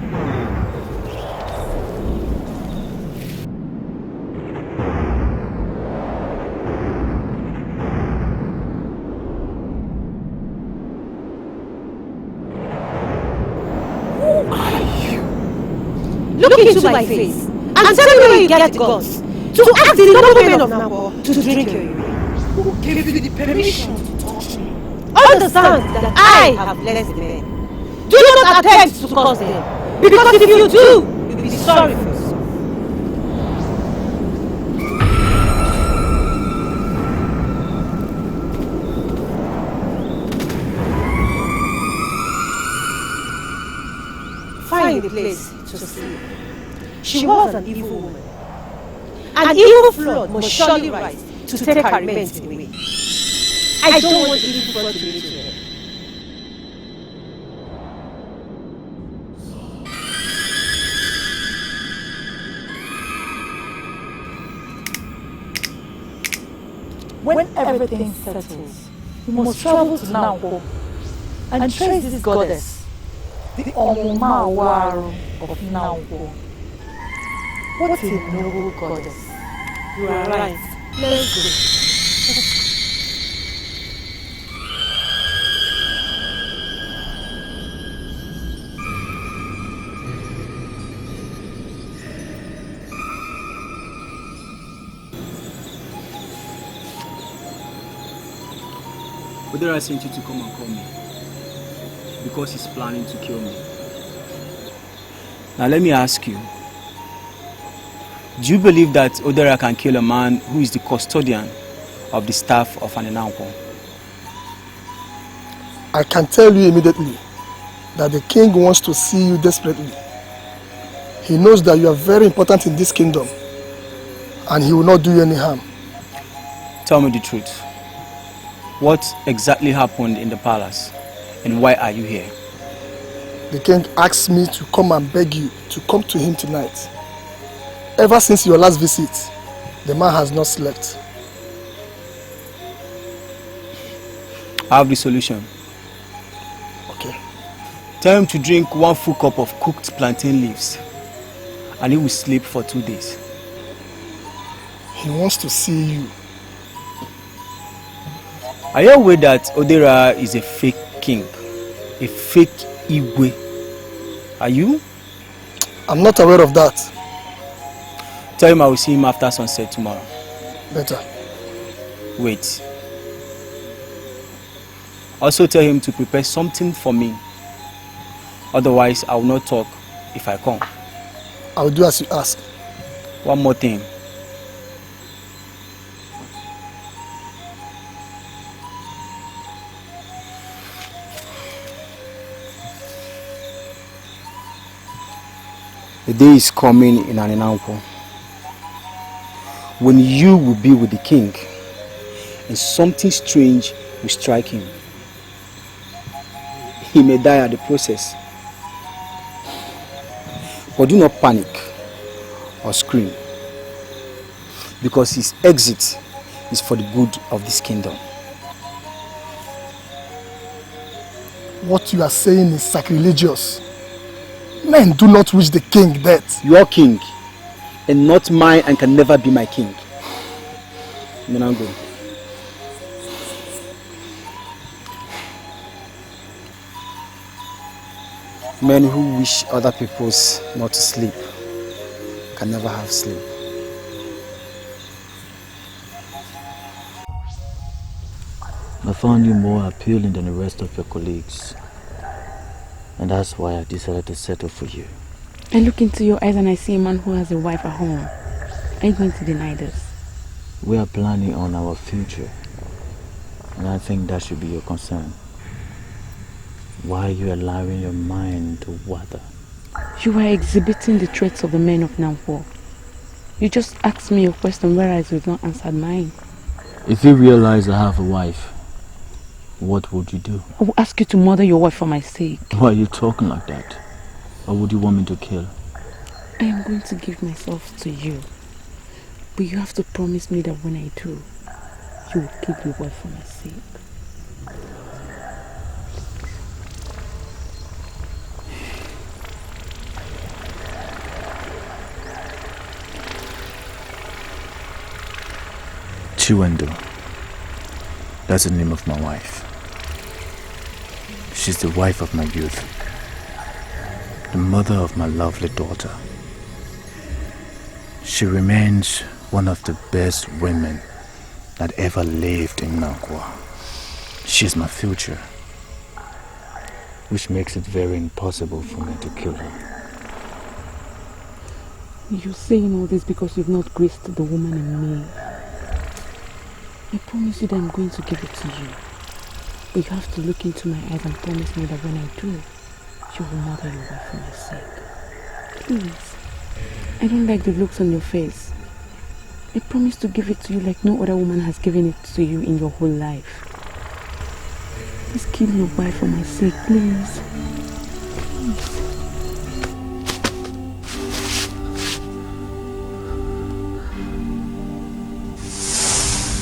Who are you? Look into my face and tell me where you get the guts to ask the noblemen of Nnankwo to drink your urine. Who gave you the permission to touch me? Understand that I have blessed the men. Do not attempt to curse them, because if you do, you'll be sorry for yourself. Find a place to sleep. She was an evil woman. An evil flood must surely rise to take her remains away. I don't want the evil flood to reach her. When everything settles, we must travel to Nnankwo and trace this goddess, the Omumawaru of Nnankwo. What a noble goddess. You are right. Let's go. Odera sent you to come and call me because he's planning to kill me. Now let me ask you, do you believe that Odera can kill a man who is the custodian of the staff of an Nnankwo? I can tell you immediately that the king wants to see you desperately. He knows that you are very important in this kingdom and he will not do you any harm. Tell me the truth. What exactly happened in the palace and why are you here? The king asked me to come and beg you to come to him tonight. Ever since your last visit, the man has not slept. I have the solution. Okay. Tell him to drink 1 full cup of cooked plantain leaves and he will sleep for 2 days. He wants to see you. Are you aware that Odera is a fake king? A fake Igwe? Are you? I'm not aware of that. Tell him I will see him after sunset tomorrow. Better. Wait. Also tell him to prepare something for me. Otherwise, I will not talk if I come. I will do as you ask. One more thing. The day is coming in Nnankwo when you will be with the king and something strange will strike him. He may die at the process. But do not panic or scream. because his exit is for the good of this kingdom. What you are saying is sacrilegious. Men do not wish the king death. Your king, and not mine, and can never be my king. Nnankwo. Men who wish other people's not to sleep can never have sleep. I found you more appealing than the rest of your colleagues. And that's why I decided to settle for you. I look into your eyes and I see a man who has a wife at home. Are you going to deny this? We are planning on our future. And I think that should be your concern. Why are you allowing your mind to wander? You are exhibiting the traits of the men of Nnankwo. You just asked me a question whereas you've not answered mine. If you realize I have a wife, what would you do? I will ask you to murder your wife for my sake. Why are you talking like that? Or would you want me to kill? I am going to give myself to you. But you have to promise me that when I do, you will kill your wife for my sake. Chiwendo. That's the name of my wife. She's the wife of my youth. The mother of my lovely daughter. She remains one of the best women that ever lived in Nnankwo. She's my future, which makes it very impossible for me to kill her. You're saying all this because you've not graced the woman in me. I promise you that I'm going to give it to you. But you have to look into my eyes and promise me that when I do, you will murder your wife for my sake. Please. I don't like the looks on your face. I promise to give it to you like no other woman has given it to you in your whole life. Please kill your wife for my sake, please. Please.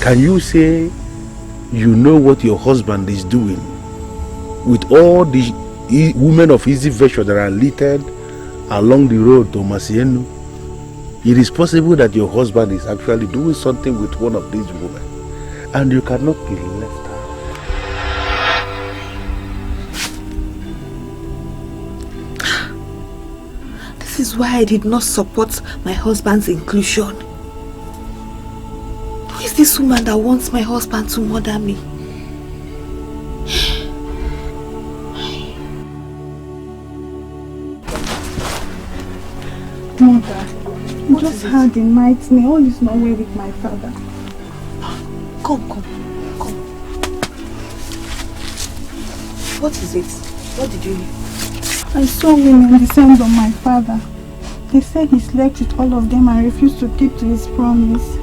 Can you say you know what your husband is doing with all the women of easy virtue that are littered along the road to Masienu? It is possible that your husband is actually doing something with one of these women and you cannot be left out. This is why I did not support my husband's inclusion. Who is this woman that wants my husband to murder me? Mother, I just had a nightmare. All is not well with my father. Come. What is it? What did you hear? I saw women descend on my father. They said he slept with all of them and refused to keep to his promise.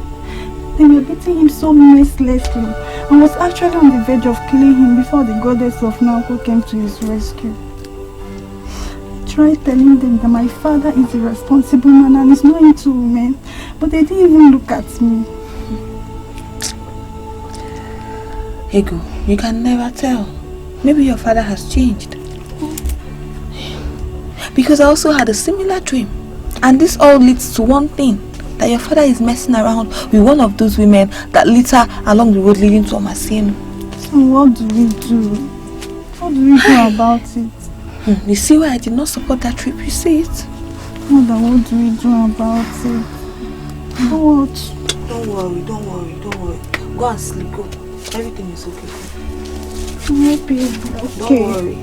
They were beating him so mercilessly and was actually on the verge of killing him before the goddess of Nnankwo came to his rescue. I tried telling them that my father is a responsible man and is not into women, but they didn't even look at me. Ego, you can never tell. Maybe your father has changed. Because I also had a similar dream. And this all leads to one thing. That your father is messing around with one of those women that litter along the road leading to Omasienu. So what do we do? What do we do about it? You see why I did not support that trip, you see it? Mother, what do we do about it? What? Don't worry. Go and sleep, go. Everything is okay. Maybe okay. Don't worry.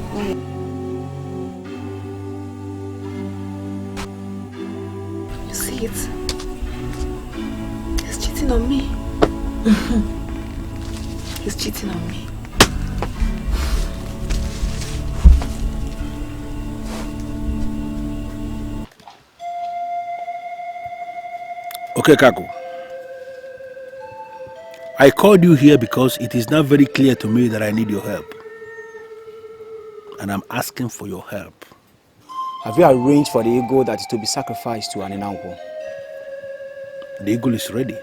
You see it? He's cheating on me. He's cheating on me. Okay, Kaku. I called you here because it is now very clear to me that I need your help. And I'm asking for your help. Have you arranged for the eagle that is to be sacrificed to an Nnankwo? The eagle is ready.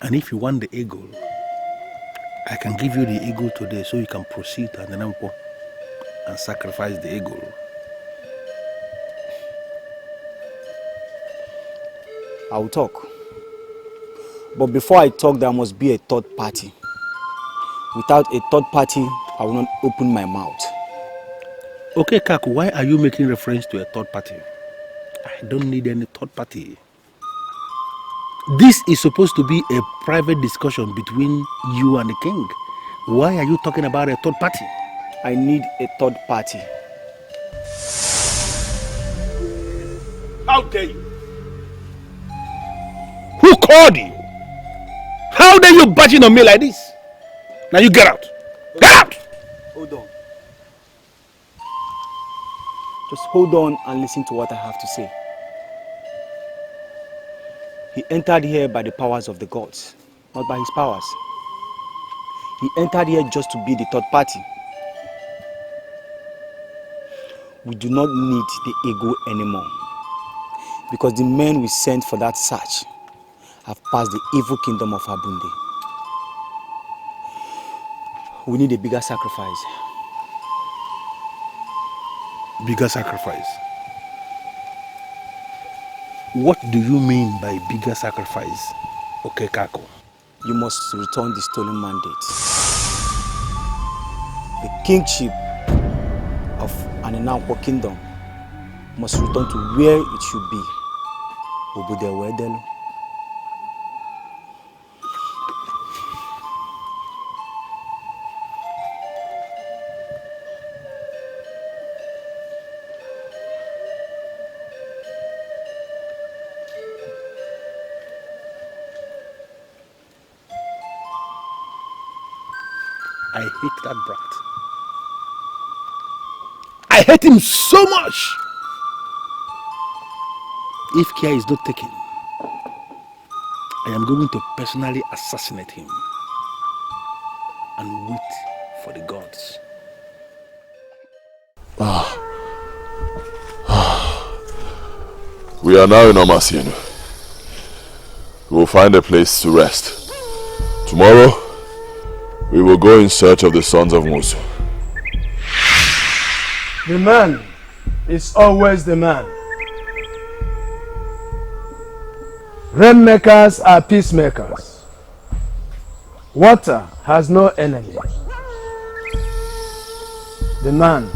And if you want the eagle, I can give you the eagle today so you can proceed to Nnankwo and sacrifice the eagle. I will talk. But before I talk, there must be a third party. Without a third party, I will not open my mouth. Okay, Kaku, why are you making reference to a third party? I don't need any third party. This is supposed to be a private discussion between you and the king. Why are you talking about a third party? I need a third party. How dare you? Who called you? How dare you barging on me like this? Now you get out. Get out! Hold on. Just hold on and listen to what I have to say. He entered here by the powers of the gods, not by his powers. He entered here just to be the third party. We do not need the ego anymore, because the men we sent for that search have passed the evil kingdom of Abunde. We need a bigger sacrifice. Bigger sacrifice? What do you mean by bigger sacrifice, okay, Kako? You must return the stolen mandate. The kingship of an Nnankwo kingdom must return to where it should be. Obodo Wedelu. I hate that brat. I hate him so much. If care is not taken, I am going to personally assassinate him and wait for the gods. We are now in Omasienu. We will find a place to rest. Tomorrow, we will go in search of the sons of Musu. The man is always the man. Rainmakers are peacemakers. Water has no enemy. The man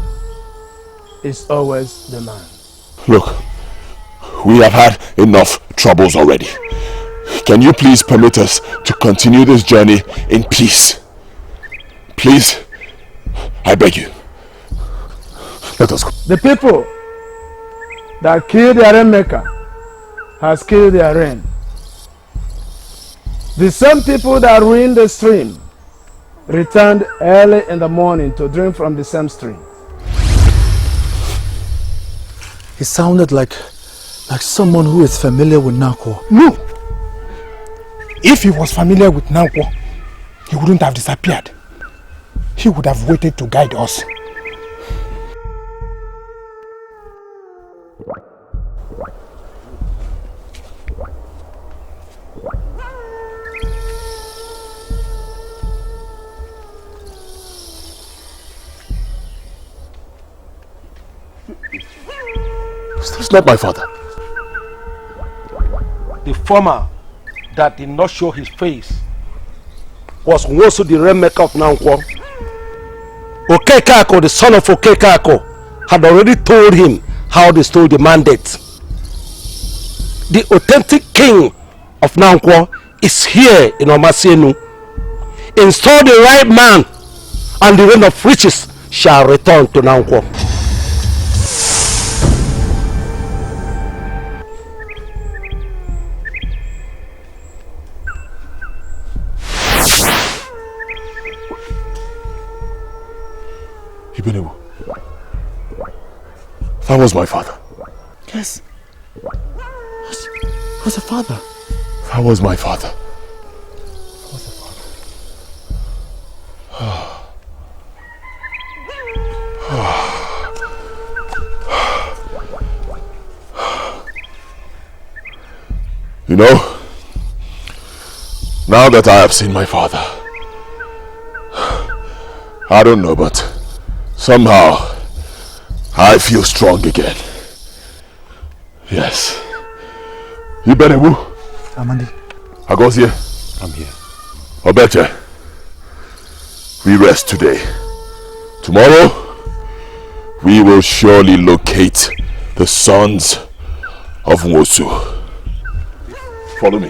is always the man. Look, we have had enough troubles already. Can you please permit us to continue this journey in peace? Please, I beg you. Let us go. The people that killed their rainmaker has killed their rain. The same people that ruined the stream returned early in the morning to drink from the same stream. He sounded like someone who is familiar with Nnankwo. No! If he was familiar with Nnankwo, he wouldn't have disappeared. He would have waited to guide us. That's not my father. The farmer that did not show his face was also the rainmaker of Nnankwo. Okekako, the son of Okekako, had already told him how they stole the mandate. The authentic king of Nnankwo is here in Omasienu. Install the right man, and the reign of riches shall return to Nnankwo. That was my father. Yes. Was your father? That was my father. You know, Now that I have seen my father, I don't know, but somehow I feel strong again. Yes. You Benewu? Amandi. Agozie? I'm here. Obeche, we rest today. Tomorrow, we will surely locate the sons of Nwosu. Follow me.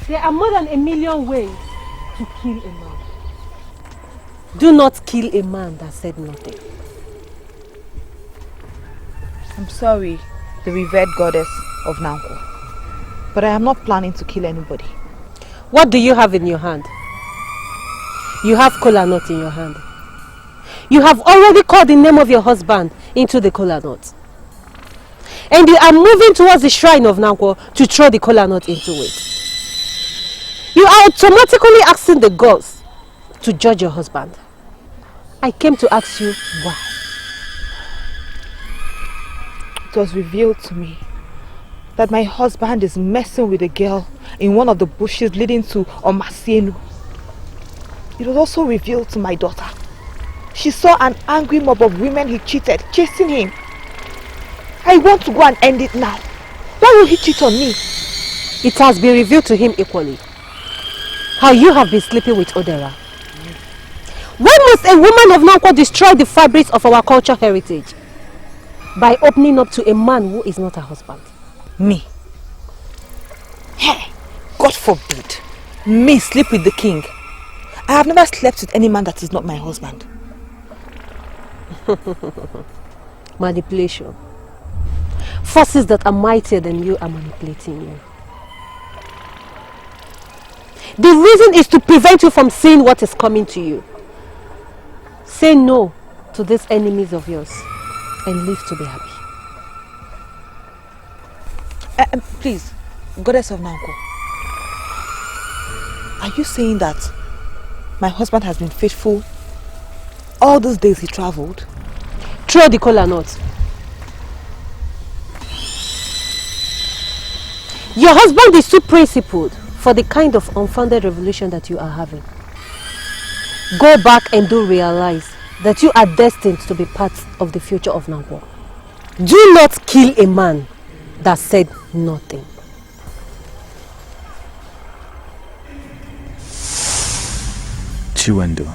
There are more than 1,000,000 ways to kill a man. Do not kill a man that said nothing. I'm sorry, the revered goddess of Nnankwo, but I am not planning to kill anybody. What do you have in your hand? You have kola nut in your hand. You have already called the name of your husband into the kola nut. And you are moving towards the shrine of Nnankwo to throw the kola nut into it. You are automatically asking the gods to judge your husband. I came to ask you why. It was revealed to me that my husband is messing with a girl in one of the bushes leading to Omasienu. It was also revealed to my daughter. She saw an angry mob of women he cheated chasing him. I want to go and end it now. Why will he cheat on me? It has been revealed to him equally how you have been sleeping with Odera. When must a woman of Nnankwo destroy the fabrics of our cultural heritage? By opening up to a man who is not her husband. Me? Hey, God forbid. Me sleep with the king. I have never slept with any man that is not my husband. Manipulation. Forces that are mightier than you are manipulating you. The reason is to prevent you from seeing what is coming to you. Say no to these enemies of yours and live to be happy. Please, goddess of Nnankwo, are you saying that my husband has been faithful all those days he traveled? Throw the kola nut. Your husband is too principled for the kind of unfounded revolution that you are having. Go back and do realize that you are destined to be part of the future of Nnankwo. Do not kill a man that said nothing. Chiwendo.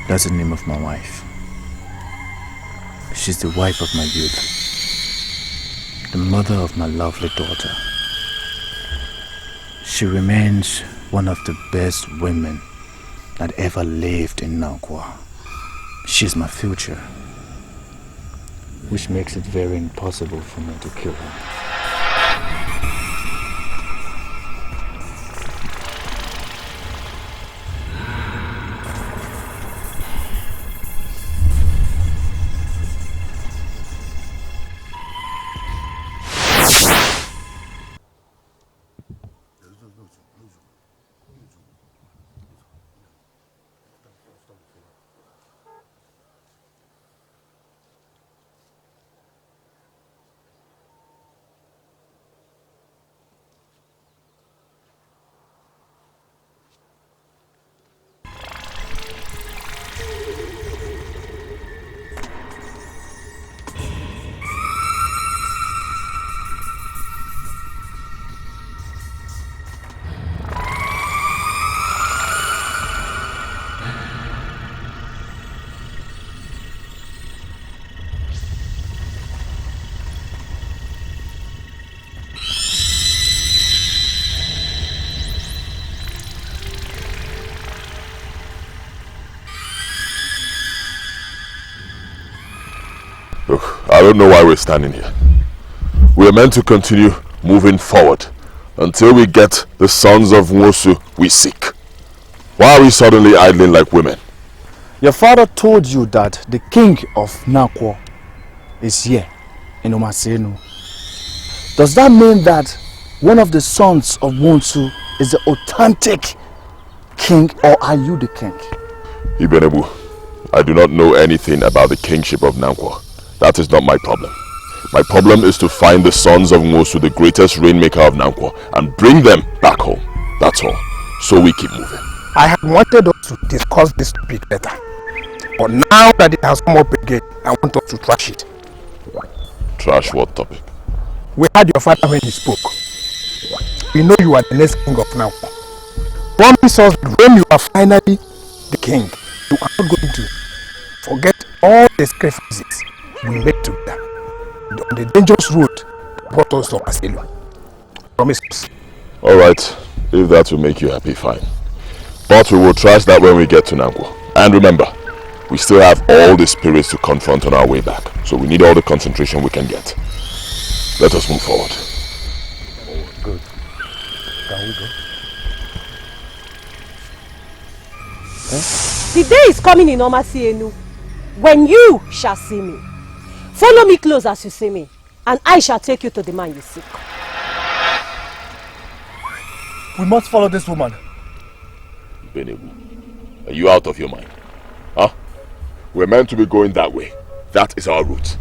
That's the name of my wife. She's the wife of my youth. The mother of my lovely daughter. She remains one of the best women that ever lived in Nnankwo. She's my future, which makes it very impossible for me to kill her. Look, I don't know why we're standing here. We are meant to continue moving forward until we get the sons of Nwosu we seek. Why are we suddenly idling like women? Your father told you that the king of Nnankwo is here in Omasenu. Does that mean that one of the sons of Nwosu is the authentic king, or are you the king? Ibenebu, I do not know anything about the kingship of Nnankwo. That is not my problem. My problem is to find the sons of Nwosu, the greatest rainmaker of Nnankwo, and bring them back home. That's all. So we keep moving. I had wanted us to discuss this topic better. But now that it has come up again, I want us to trash it. Trash what topic? We heard your father when he spoke. We know you are the next king of Nnankwo. Promise us that when you are finally the king, you are not going to forget all the sacrifices we made together on the dangerous road that brought us to Aselu. Promise us. Alright, if that will make you happy, fine. But we will trash that when we get to Nnankwo. And remember, we still have all the spirits to confront on our way back. So we need all the concentration we can get. Let us move forward. Oh, good. Can we go? The day is coming in Omasienu when you shall see me. Follow me close as you see me, and I shall take you to the man you seek. We must follow this woman. Benebu, are you out of your mind? Huh? We're meant to be going that way. That is our route.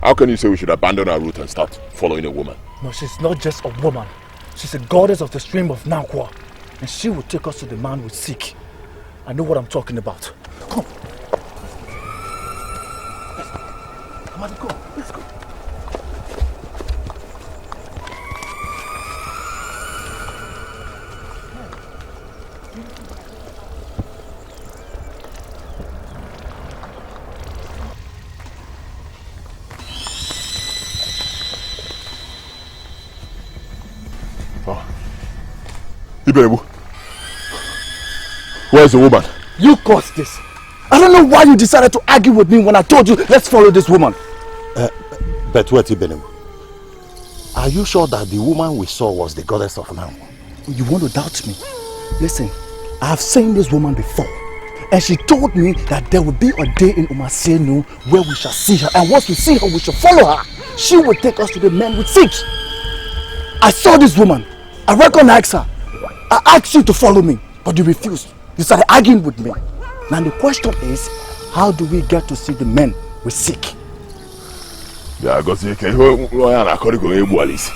How can you say we should abandon our route and start following a woman? No, she's not just a woman. She's a goddess of the stream of Nnankwo. And she will take us to the man we seek. I know what I'm talking about. Come. Come on, go. Let's go. Ibenebu, where's the woman? You caused this. I don't know why you decided to argue with me when I told you, let's follow this woman. But wait, Ibenebu. Are you sure that the woman we saw was the goddess of Nnankwo? You want to doubt me? Listen, I have seen this woman before. And she told me that there will be a day in Omasenu where we shall see her. And once we see her, we shall follow her. She will take us to the men we seek. I saw this woman. I recognized her. I asked you to follow me, but you refused. You started arguing with me. Now the question is, how do we get to see the men we seek? Yeah, I got to say, Alice.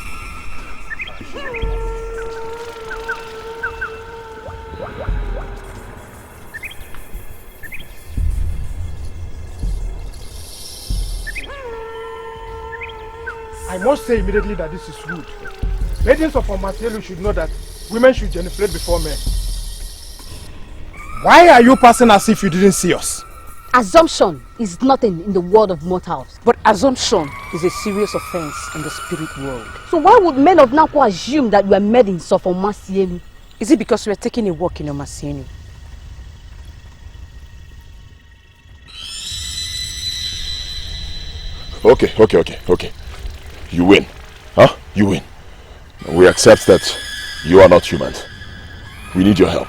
I must say immediately that this is rude. Maidens of Omaselu should know that women should genuflect before men. Why are you passing as if you didn't see us? Assumption is nothing in the world of mortals. But assumption is a serious offense in the spirit world. So why would men of Nnankwo assume that you are maidens of Omaselu? Is it because we are taking a walk in Omasenu? Okay. You win. Huh? You win. We accept that you are not human. We need your help.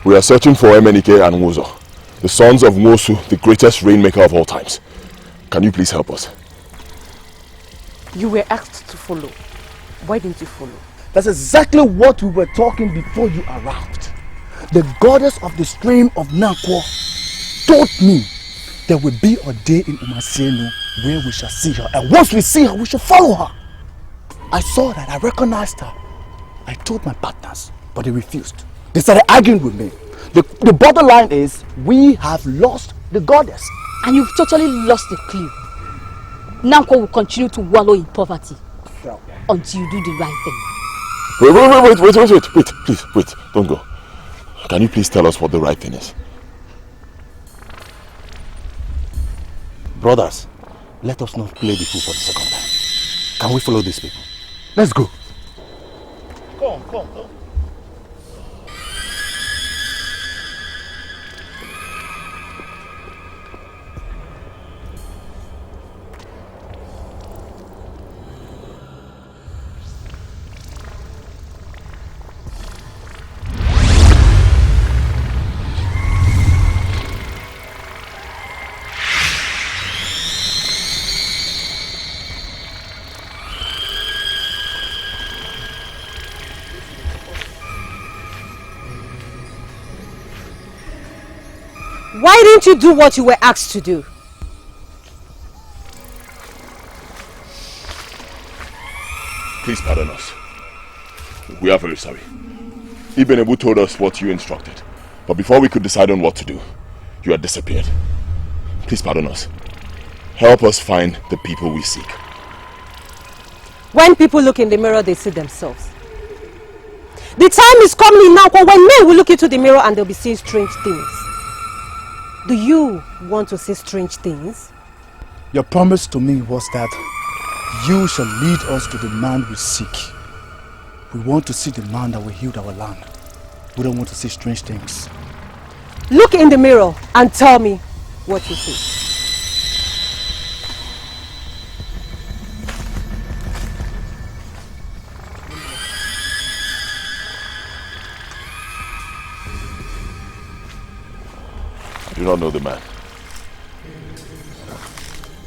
We are searching for Emenike and Nwosu, the sons of Nwosu, the greatest rainmaker of all times. Can you please help us? You were asked to follow. Why didn't you follow? That's exactly what we were talking before you arrived. The goddess of the stream of Nnankwo told me there will be a day in Omasenu where we shall see her. And once we see her, we shall follow her. I saw that. I recognized her. I told my partners, but they refused. They started arguing with me. The bottom line is, we have lost the goddess. And you've totally lost the clue. Nnankwo will continue to wallow in poverty until you do the right thing. Wait, please, don't go. Can you please tell us what the right thing is? Brothers, let us not play the fool for the second time. Can we follow these people? Let's go. Come. Why didn't you do what you were asked to do? Please pardon us. We are very sorry. Ibn Abu told us what you instructed. But before we could decide on what to do, you had disappeared. Please pardon us. Help us find the people we seek. When people look in the mirror, they see themselves. The time is coming now when men will look into the mirror and they'll be seeing strange things. Do you want to see strange things? Your promise to me was that you shall lead us to the man we seek. We want to see the man that will heal our land. We don't want to see strange things. Look in the mirror and tell me what you see. I do not know the man.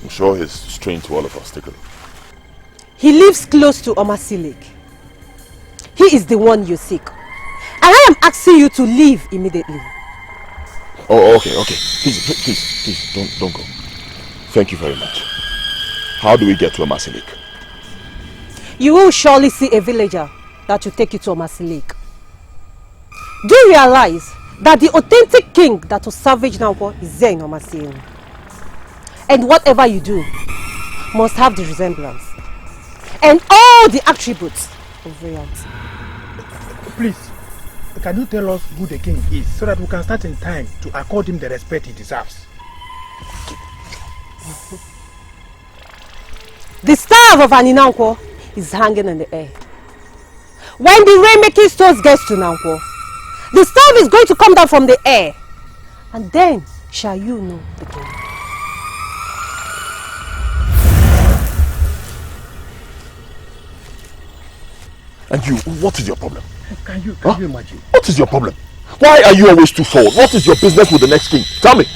I'm sure he's strange to all of us. Take a look. He lives close to Omasi Lake. He is the one you seek. And I am asking you to leave immediately. Oh, okay. Please, don't go. Thank you very much. How do we get to Omasi Lake? You will surely see a villager that will take you to Omasi Lake. Do you realize that the authentic king that will savage Nnankwo is there in Omasi Lake? And whatever you do must have the resemblance and all the attributes of royalty. Please, can you tell us who the king is so that we can start in time to accord him the respect he deserves? The staff of Nnankwo is hanging in the air. When the rainmaking stones gets to Nnankwo, the staff is going to come down from the air, and then shall you know the king. And you, what is your problem? Can you imagine? What is your problem? Why are you always too forward? What is your business with the next king? Tell me.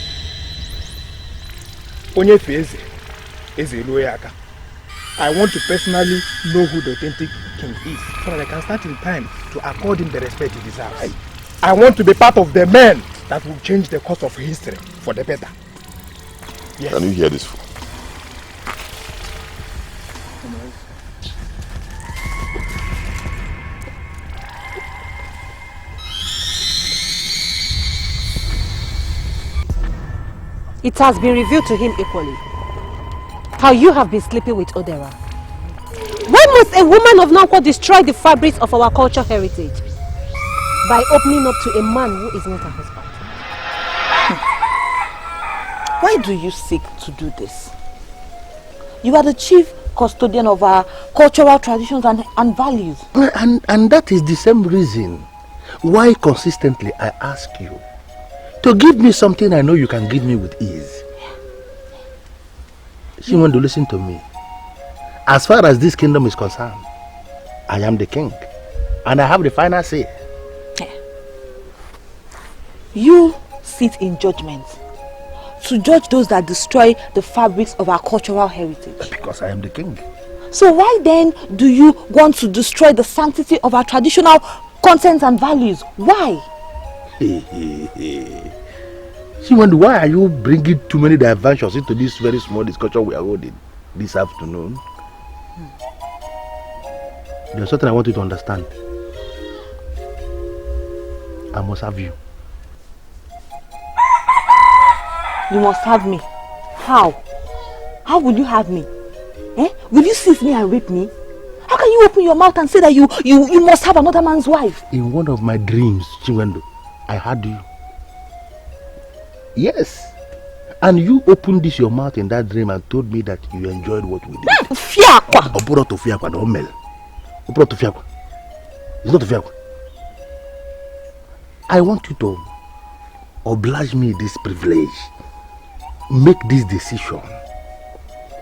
I want to personally know who the authentic king is so that I can start in time to accord him the respect he deserves. I want to be part of the men that will change the course of history for the better. Yes. Can you hear this fool? It has been revealed to him equally how you have been sleeping with Odera. Why must a woman of Nnankwo destroy the fabrics of our cultural heritage by opening up to a man who is not her husband? Why do you seek to do this? You are the chief custodian of our cultural traditions and values. And that is the same reason why consistently I ask you to give me something I know you can give me with ease. She want to listen to me. As far as this kingdom is concerned, I am the king and I have the final say. You sit in judgment to judge those that destroy the fabrics of our cultural heritage. Because I am the king. So why then do you want to destroy the sanctity of our traditional contents and values? Why? She wonder why are you bringing too many diversions into this very small discussion we are holding this afternoon? There's something I want you to understand. I must have you. You must have me. How? How will you have me? Will you seize me and rape me? How can you open your mouth and say that you must have another man's wife? In one of my dreams, Chinwendo, I had you. Yes. And you opened this your mouth in that dream and told me that you enjoyed what we did. Fiakwa! Fiakwa, don't mel. Fiakwa. It's not Fiakwa. I want you to oblige me this privilege. Make this decision.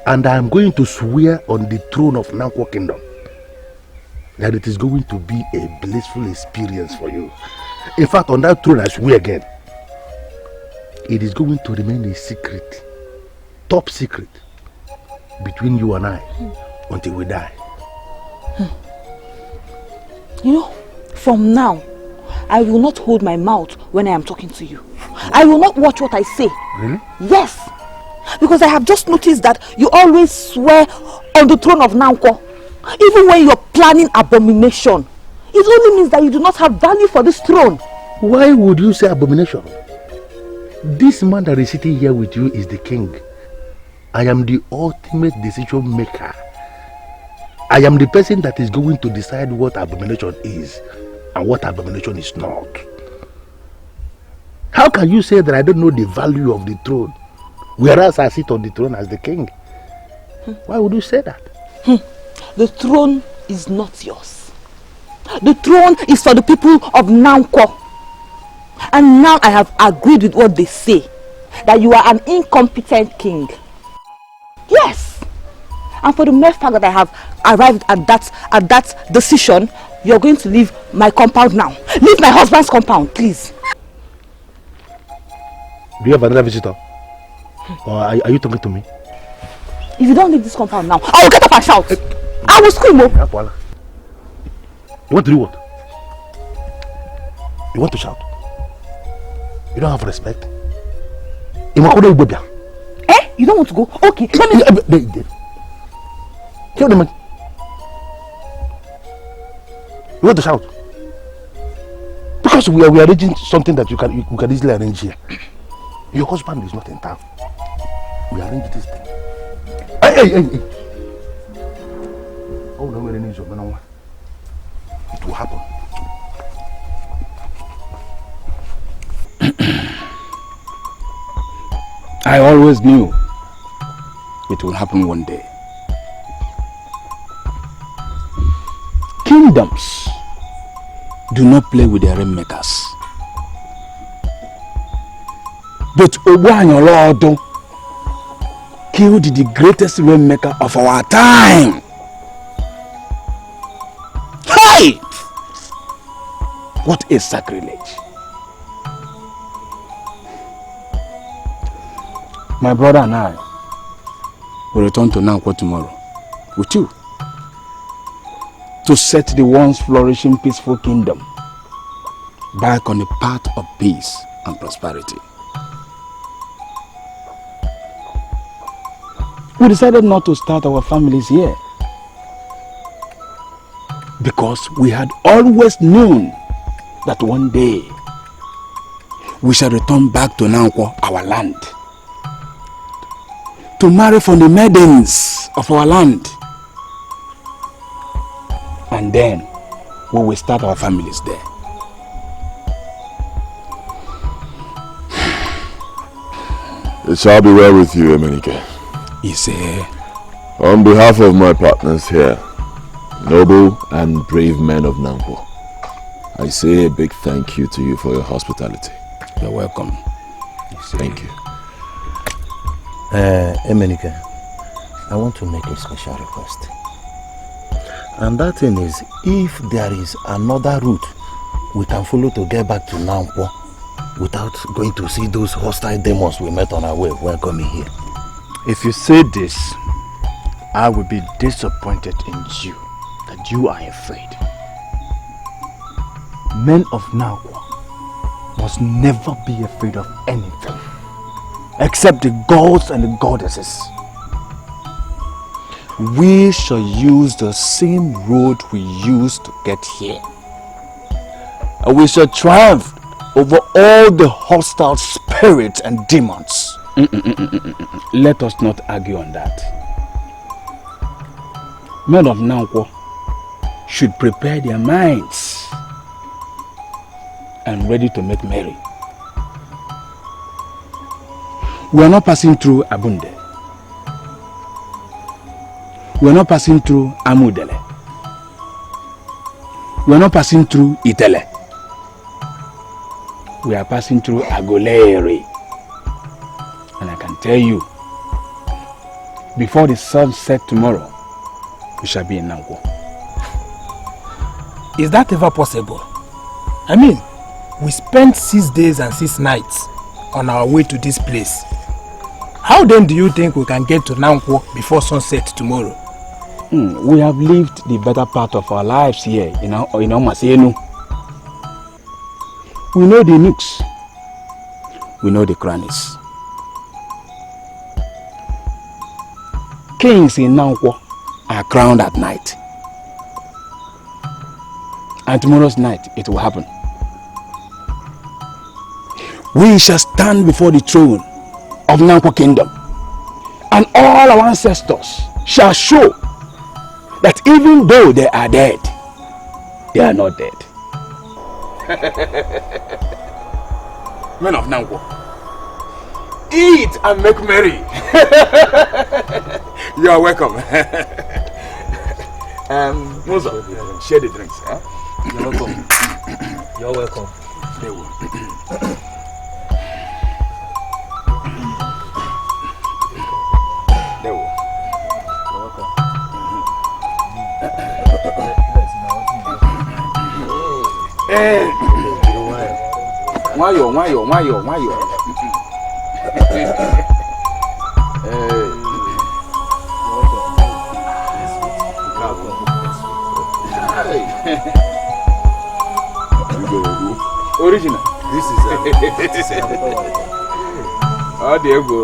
And I am going to swear on the throne of Nnankwo Kingdom that it is going to be a blissful experience for you. In fact, on that throne I swear again, it is going to remain a secret, top secret, between you and I until we die. You know, from now, I will not hold my mouth when I am talking to you. I will not watch what I say. Really? Yes. Because I have just noticed that you always swear on the throne of Nnankwo. Even when you're planning abomination. It only means that you do not have value for this throne. Why would you say abomination? This man that is sitting here with you is the king. I am the ultimate decision maker. I am the person that is going to decide what abomination is and what abomination is not. How can you say that I don't know the value of the throne, whereas I sit on the throne as the king? Why would you say that? The throne is not yours. The throne is for the people of Nnankwo. And now I have agreed with what they say, that you are an incompetent king. Yes. And for the mere fact that I have arrived at that decision, you're going to leave my compound now. Leave my husband's compound, please. Do you have another visitor? Or are you talking to me? If you don't leave this compound now, I will get up and shout. I will scream. You want to do what? You want to shout? You don't have respect? Eh? You don't want to go? Okay, let me... Kill the man. You want to shout? Because we are arranging something that you can easily arrange here. Your husband is not in town. We arrange this thing. Hey! Oh no, it will happen. I always knew it will happen one day. Kingdoms do not play with their rainmakers. But Ogbanyolodo killed the greatest rainmaker of our time. Hey! What a sacrilege. My brother and I will return to Nnankwo tomorrow with you to set the once flourishing peaceful kingdom back on the path of peace and prosperity. We decided not to start our families here because we had always known that one day we shall return back to Nnankwo, our land, to marry from the maidens of our land, and then we will start our families there. It shall be well with you, Emenike. On behalf of my partners here, noble and brave men of Nnankwo, I say a big thank you to you for your hospitality. You're welcome. Thank you. Emenike, I want to make a special request. And that thing is, if there is another route we can follow to get back to Nnankwo without going to see those hostile demons we met on our way when coming here. If you say this, I will be disappointed in you that you are afraid. Men of Nnankwo must never be afraid of anything except the gods and the goddesses. We shall use the same road we used to get here. And we shall triumph over all the hostile spirits and demons. Let us not argue on that. Men of Nnankwo should prepare their minds and ready to make merry. We are not passing through Abunde. We are not passing through Amudele. We are not passing through Itele. We are passing through Agoleri. And I can tell you, before the sun sets tomorrow, we shall be in Nnankwo. Is that ever possible? I mean, we spent 6 days and 6 nights on our way to this place. How then do you think we can get to Nnankwo before sunset tomorrow? We have lived the better part of our lives here in Omasenu. We know the nooks. we know the crannies. Kings in Nnankwo are crowned at night. And tomorrow's night it will happen. We shall stand before the throne of Nnankwo Kingdom, and all our ancestors shall show that even though they are dead, they are not dead. Men of Nnankwo, eat and make merry. You are welcome. Mozo, share the drinks. Huh? You're welcome. You're welcome. They will. They will. You're welcome. Wayo. Original. This is Oh, there you go.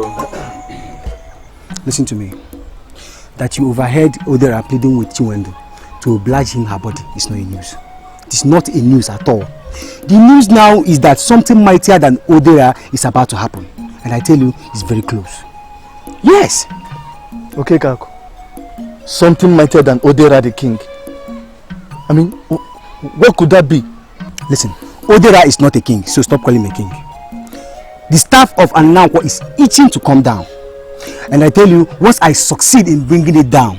Listen to me. That you overheard Odera pleading with Chinwendu to oblige him her body is not a news. It is not a news at all. The news now is that something mightier than Odera is about to happen. And I tell you, it's very close. Yes! Okay, Kako. Something mightier than Odera the king. I mean, what could that be? Listen, Odera is not a king, so stop calling me king. The staff of Nnankwo is itching to come down. And I tell you, once I succeed in bringing it down,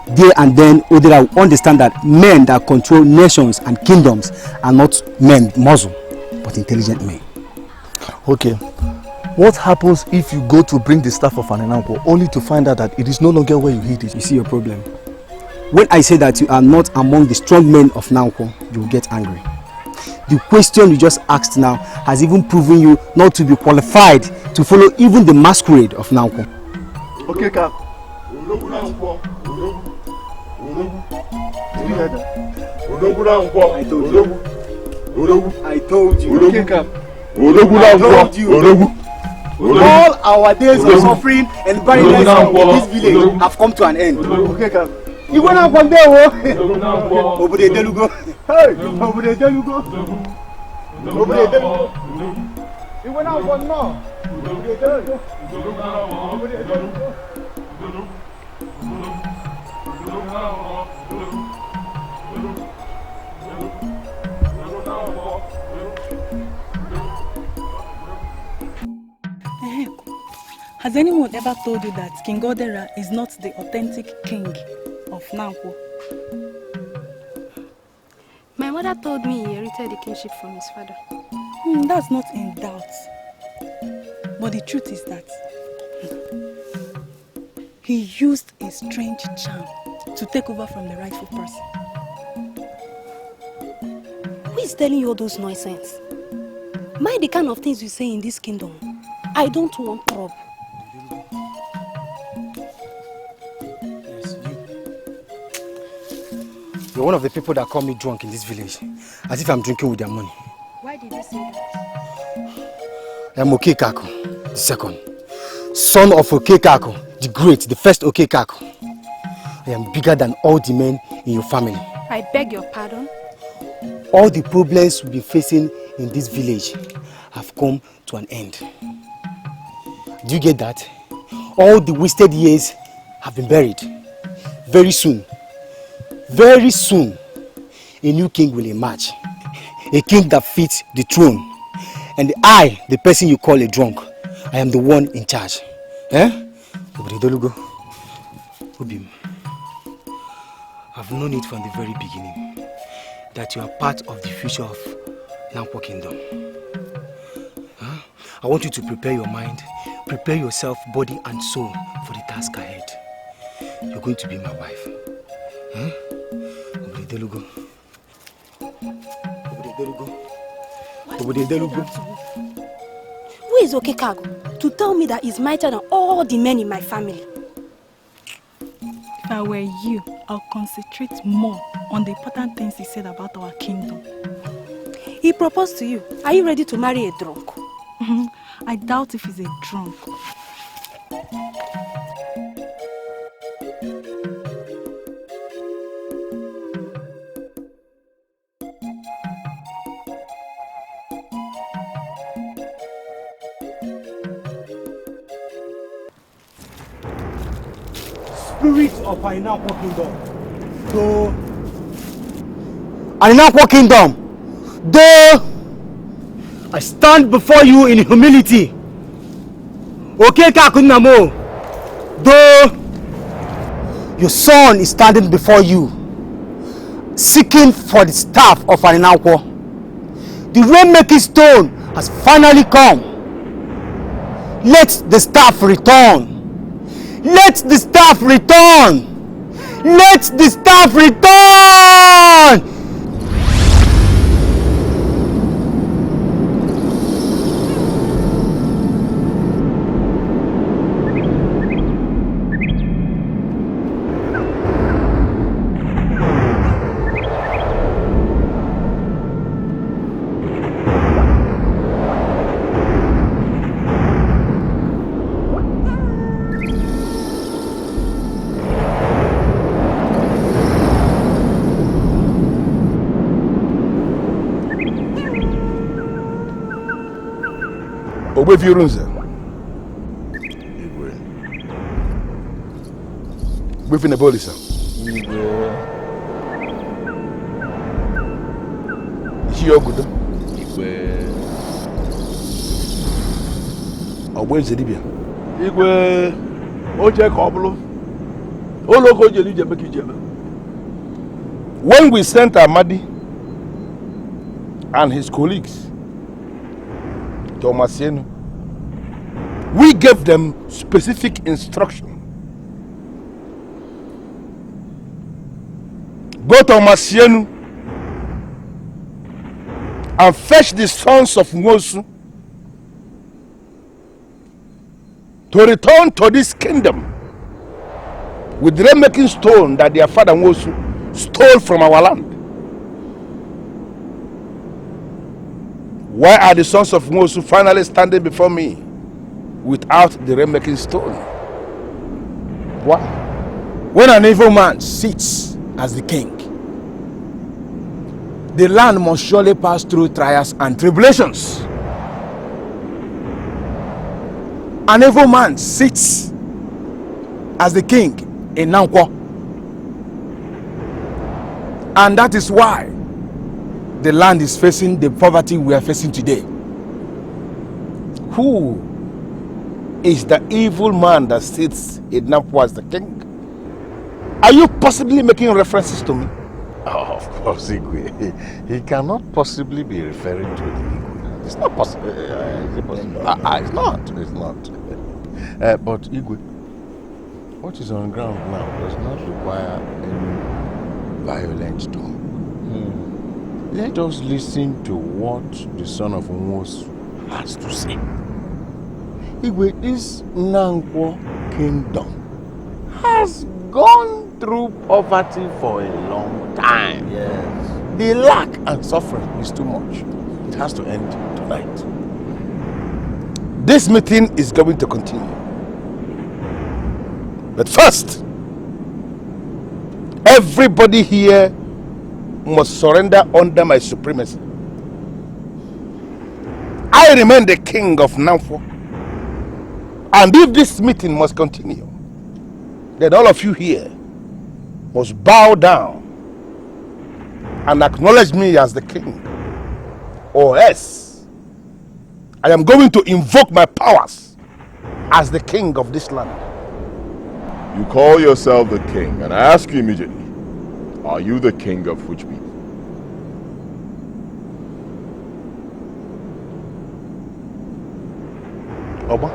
there and then Odera will understand that men that control nations and kingdoms are not men with muzzle, but intelligent men. Okay. What happens if you go to bring the staff of Nnankwo only to find out that it is no longer where you hid it? You see your problem. When I say that you are not among the strong men of Nnankwo, you will get angry. The question you just asked now has even proven you not to be qualified to follow even the masquerade of Nnankwo. Okay, Kak. Did you hear that? I told you. Okay, Kak. I told you. All our days of suffering and barrenness in this village have come to an end. Okay, Kak. You went out from there, over the Delugo. Hey, over the Delugo. Over the Delugo. You went out from now. Over the Delugo. Over the Delugo. Has anyone ever told you that King Odera is not the authentic king of Nnankwo? My mother told me he inherited the kingship from his father. That's not in doubt. But the truth is that he used a strange charm to take over from the rightful person. Who is telling you all those nonsense? Mind the kind of things you say in this kingdom. I don't want trouble. You're one of the people that call me drunk in this village, as if I'm drinking with their money. Why did you say that? I am Okekako, the second. Son of Okekako, the great, the first Okekako. I am bigger than all the men in your family. I beg your pardon? All the problems we'll be facing in this village have come to an end. Do you get that? All the wasted years have been buried. Very soon, a new king will emerge. A king that fits the throne. And I, the person you call a drunk, I am the one in charge. Eh? I've known it from the very beginning that you are part of the future of Nnankwo Kingdom. Huh? I want you to prepare your mind, prepare yourself, body and soul for the task ahead. You're going to be my wife. Huh? Who is Okekago to tell me that he's mightier than all the men in my family? If I were you, I'll concentrate more on the important things he said about our kingdom. He proposed to you. Are you ready to marry a drunk? I doubt if he's a drunk. Spirits of Nnankwo Kingdom, though Nnankwo Kingdom, though I stand before you in humility. Okay, Kakunamo, though your son is standing before you, seeking for the staff of Nnankwo. The rainmaking stone has finally come. Let the staff return. Let the staff return! Let the staff return! Ogbefiorunze. Igwe. Gbefine Bolisa. Igwe. Ishi Ogudo. Igwe. Ogbe Zedibia. Igwe. Oje Kobulu. Oloko Jeli Jemeki Jeme. When we sent Amadi and his colleagues to Omasienu, we gave them specific instruction. Go to Omasienu and fetch the sons of Nwosu to return to this kingdom with the rainmaking stone that their father Nwosu stole from our land. Why are the sons of Nwosu finally standing before me without the rainmaking stone? Why? When an evil man sits as the king, the land must surely pass through trials and tribulations. An evil man sits as the king in Nnankwo. And that is why the land is facing the poverty we are facing today. Who is the evil man that sits in Nnankwo as the king? Are you possibly making references to me? Oh, of course, Igwe. He cannot possibly be referring to the Igwe. It's not possible. Is it possible? It's not. It's not. But Igwe, what is on ground now does not require any violent tone. Let us listen to what the son of Nwosu has to say. Igwe, this Nnankwo kingdom has gone through poverty for a long time. Yes. The lack and suffering is too much. It has to end tonight. This meeting is going to continue. But first, everybody here must surrender under my supremacy. I remain the king of Nnankwo. And if this meeting must continue, then all of you here must bow down and acknowledge me as the king. Or else, I am going to invoke my powers as the king of this land. You call yourself the king, and I ask you immediately, are you the king of which people? Oba,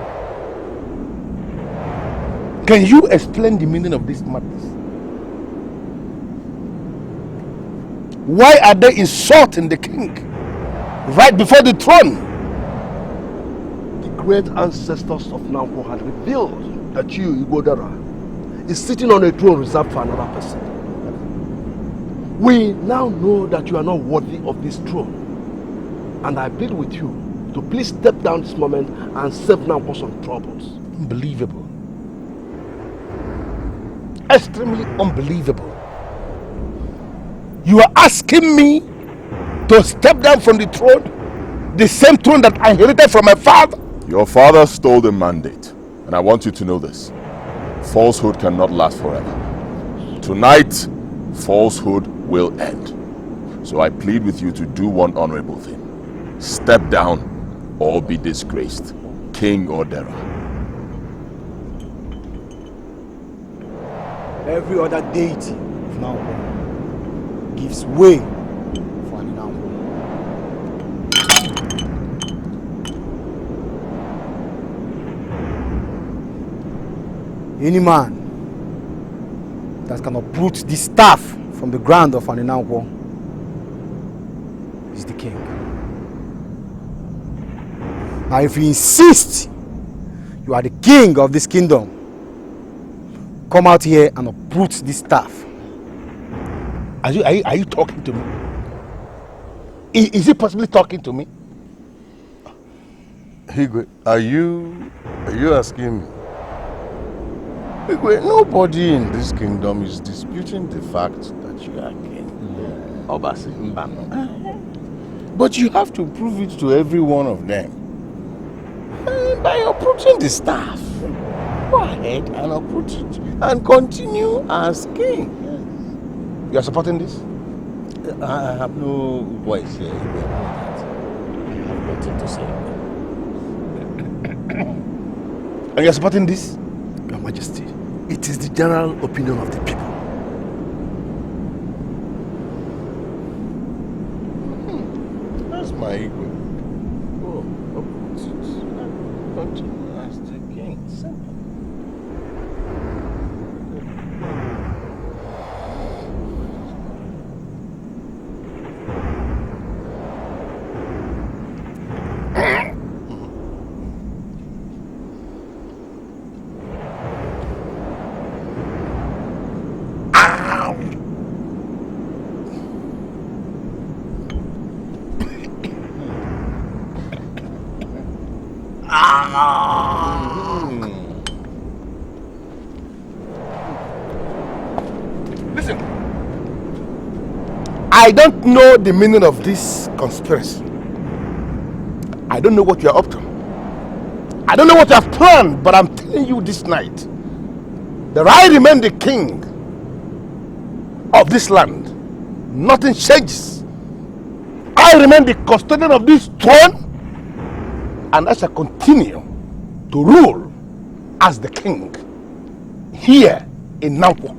can you explain the meaning of this madness? Why are they insulting the king right before the throne? The great ancestors of Nnankwo had revealed that you, Igodara, is sitting on a throne reserved for another person. We now know that you are not worthy of this throne. And I plead with you to please step down this moment and save Nnankwo some troubles. Unbelievable. Extremely unbelievable. You are asking me to step down from the throne? The same throne that I inherited from my father? Your father stole the mandate, and I want you to know this. Falsehood cannot last forever. Tonight, falsehood will end. So I plead with you to do one honorable thing. Step down or be disgraced, king or Dera. Every other deity of Nnankwo gives way for Nnankwo. Any man that can uproot this staff from the ground of Nnankwo is the king. Now if you insist you are the king of this kingdom, come out here and uproot this staff. Are you talking to me? Is he possibly talking to me? Igwe, are you asking me? Igwe, nobody in this kingdom is disputing the fact that you are king. Obasi Mbano. But you have to prove it to every one of them by uprooting the staff. Go ahead and uproot it and continue as king. You are supporting this? I have no voice here. I have nothing to say. And you are supporting this? Your Majesty, it is the general opinion of the people. That's my ego. Go, uproot it and continue as the king. Simple. Listen, I don't know the meaning of this conspiracy. I don't know what you are up to. I don't know what you have planned, but I'm telling you this night that I remain the king of this land. Nothing changes. I remain the custodian of this throne, and I shall continue to rule as the king here in Nnankwo.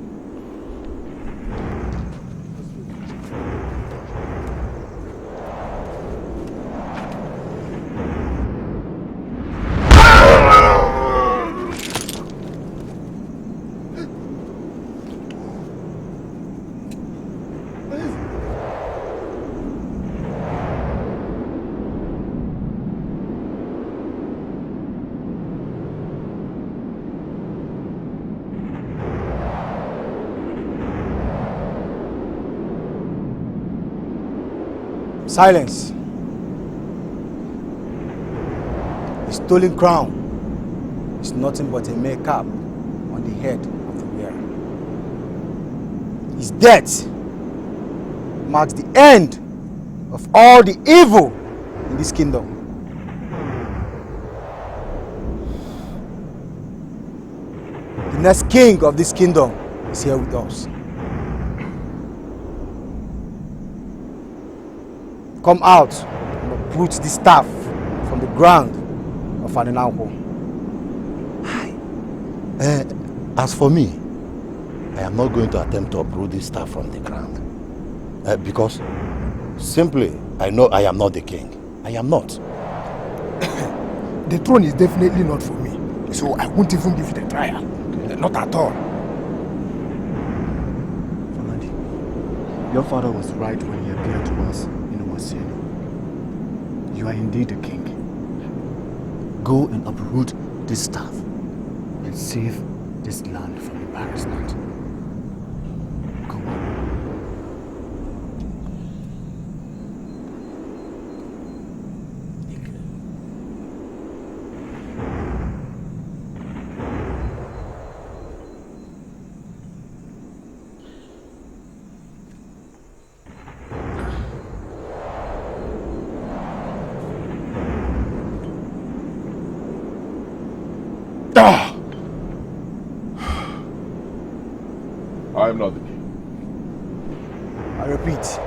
Silence. The stolen crown is nothing but a mere cap on the head of the wearer. His death marks the end of all the evil in this kingdom. The next king of this kingdom is here with us. Come out and uproot the staff from the ground of Nnankwo. As for me, I am not going to attempt to uproot this staff from the ground. Because simply, I know I am not the king. I am not. The throne is definitely not for me, so I won't even give it a trial. Not at all. Falandi, your father was right when he appeared to us. You are indeed the king. Go and uproot this staff and save this land from embarrassment. Go on. I am not the king. I repeat,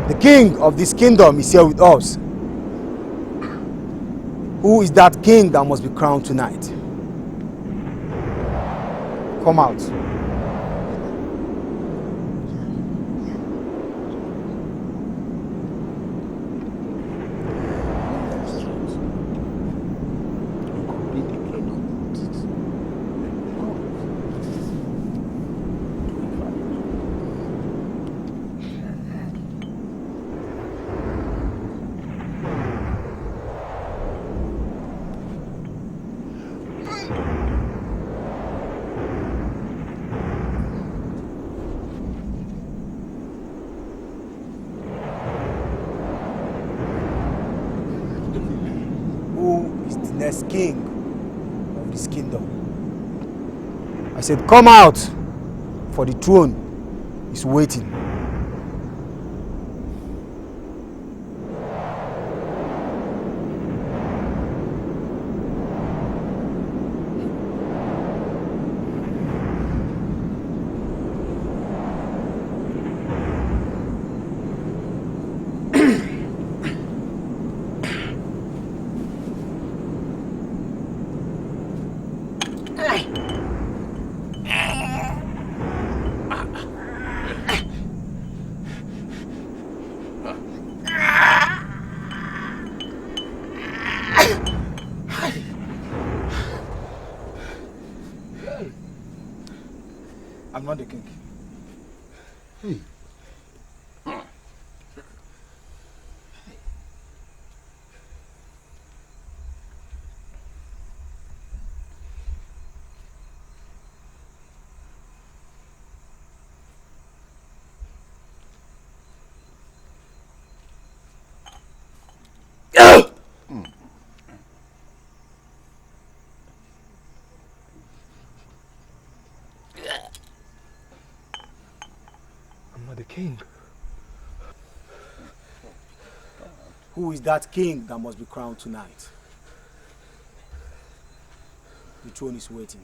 the king of this kingdom is here with us. Who is that king that must be crowned tonight? Come out. Next king of this kingdom. I said, come out, for the throne is waiting. I'm not the king. Hey. I'm not the king. Who is that king that must be crowned tonight? The throne is waiting.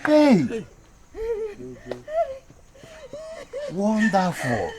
Hey! Wonderful.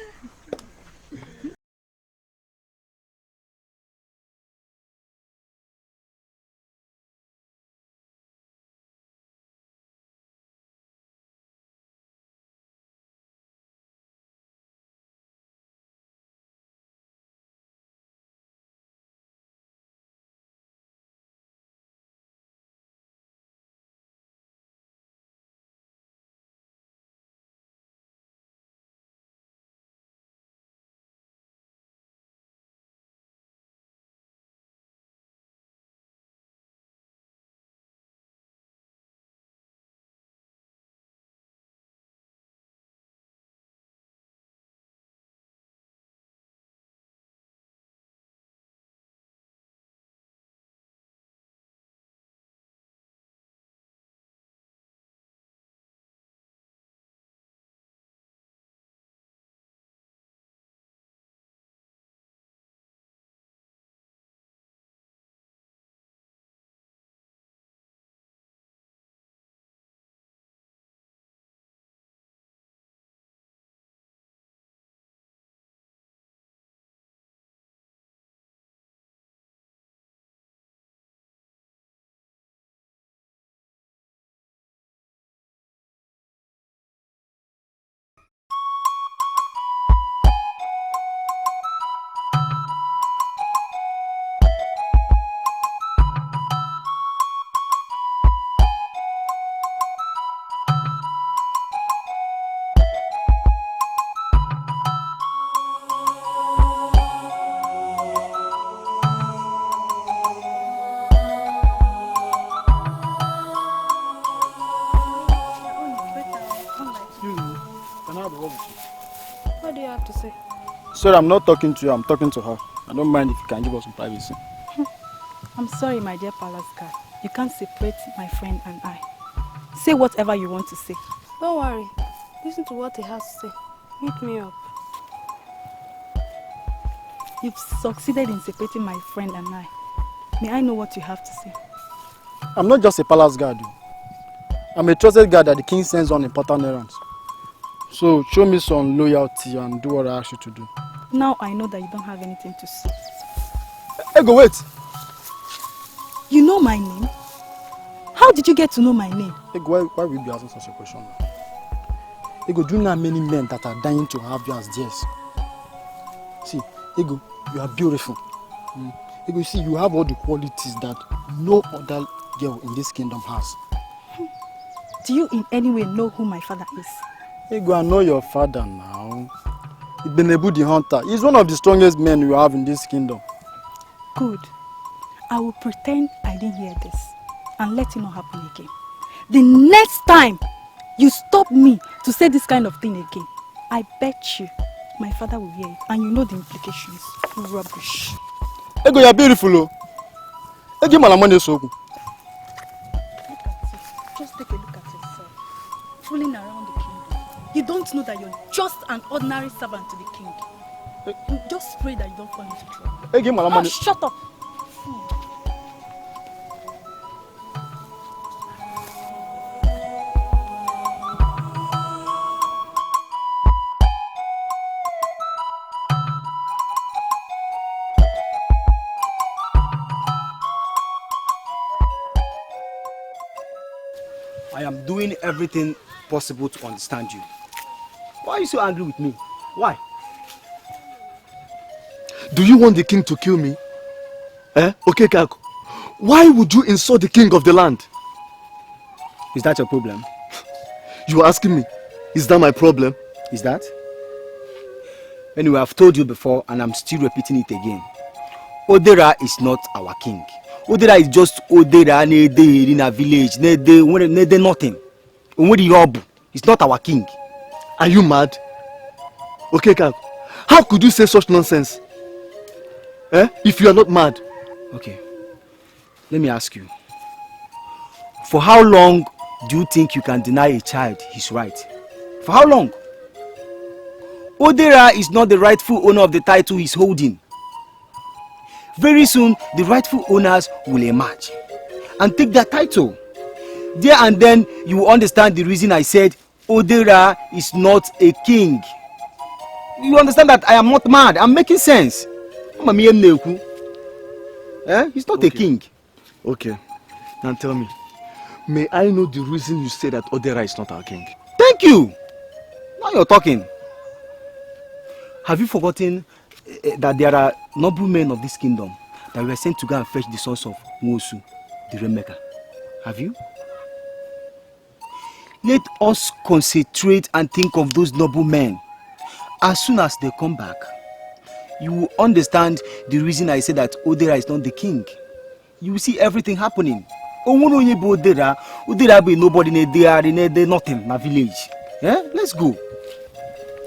the word with you. What do you have to say? Sorry, I'm not talking to you, I'm talking to her. I don't mind if you can give us some privacy. I'm sorry, my dear palace guard. You can't separate my friend and I. Say whatever you want to say. Don't worry. Listen to what he has to say. Hit me up. You've succeeded in separating my friend and I. May I know what you have to say? I'm not just a palace guard. I'm a trusted guard that the king sends on important errands. So show me some loyalty and do what I ask you to do. Now I know that you don't have anything to say. Ego, wait! You know my name? How did you get to know my name? Ego, why will you be asking such a question? Ego, do you know how many men that are dying to have you as theirs? See, Ego, you are beautiful. Ego, you see, you have all the qualities that no other girl in this kingdom has. Do you in any way know who my father is? Ego, I know your father now. Ibenebu the hunter. He's one of the strongest men you have in this kingdom. Good. I will pretend I didn't hear this and let it not happen again. The next time you stop me to say this kind of thing again, I bet you my father will hear it and you know the implications. Rubbish. Ego, you're beautiful. Ego, Malamone Soku. Look at it. Just take a look at yourself. Fooling around the kingdom. You don't know that you're just an ordinary servant to the king. Just pray that you don't fall into trouble. Ego, Malamone. Oh, shut up. I am doing everything possible to understand you. Why are you so angry with me? Why? Do you want the king to kill me? Okay, Kako. Why would you insult the king of the land? Is that your problem? You are asking me. Is that my problem? Is that? Anyway, I've told you before and I'm still repeating it again. Odera is not our king. Odera is just Odera Nede in a village. Nede nothing. He's not our king. Are you mad? Okay, Kako. How could you say such nonsense? If you are not mad? Okay. Let me ask you. For how long do you think you can deny a child his right? For how long? Odera is not the rightful owner of the title he's holding. Very soon, the rightful owners will emerge and take their title. There and then, you will understand the reason I said Odera is not a king. You understand that I am not mad. I'm making sense. He's not a king. Okay. Now tell me, may I know the reason you say that Odera is not our king? Thank you. Now you're talking. Have you forgotten that there are noblemen of this kingdom that were sent to go and fetch the sons of Nwosu, the rainmaker? Have you? Let us concentrate and think of those noblemen. As soon as they come back, you will understand the reason I said that Odera is not the king. You will see everything happening. Odera be nobody in there, nothing in my village. Let's go.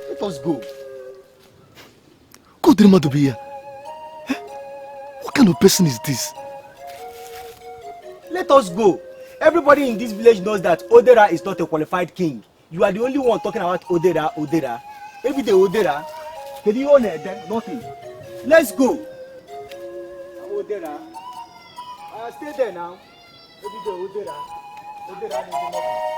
Let us go. What kind of person is this? Let us go. Everybody in this village knows that Odera is not a qualified king. You are the only one talking about Odera. Every day Odera. Can you own it then? Nothing. Let's go. Odera. Stay there now. Every day Odera. Odera is nothing.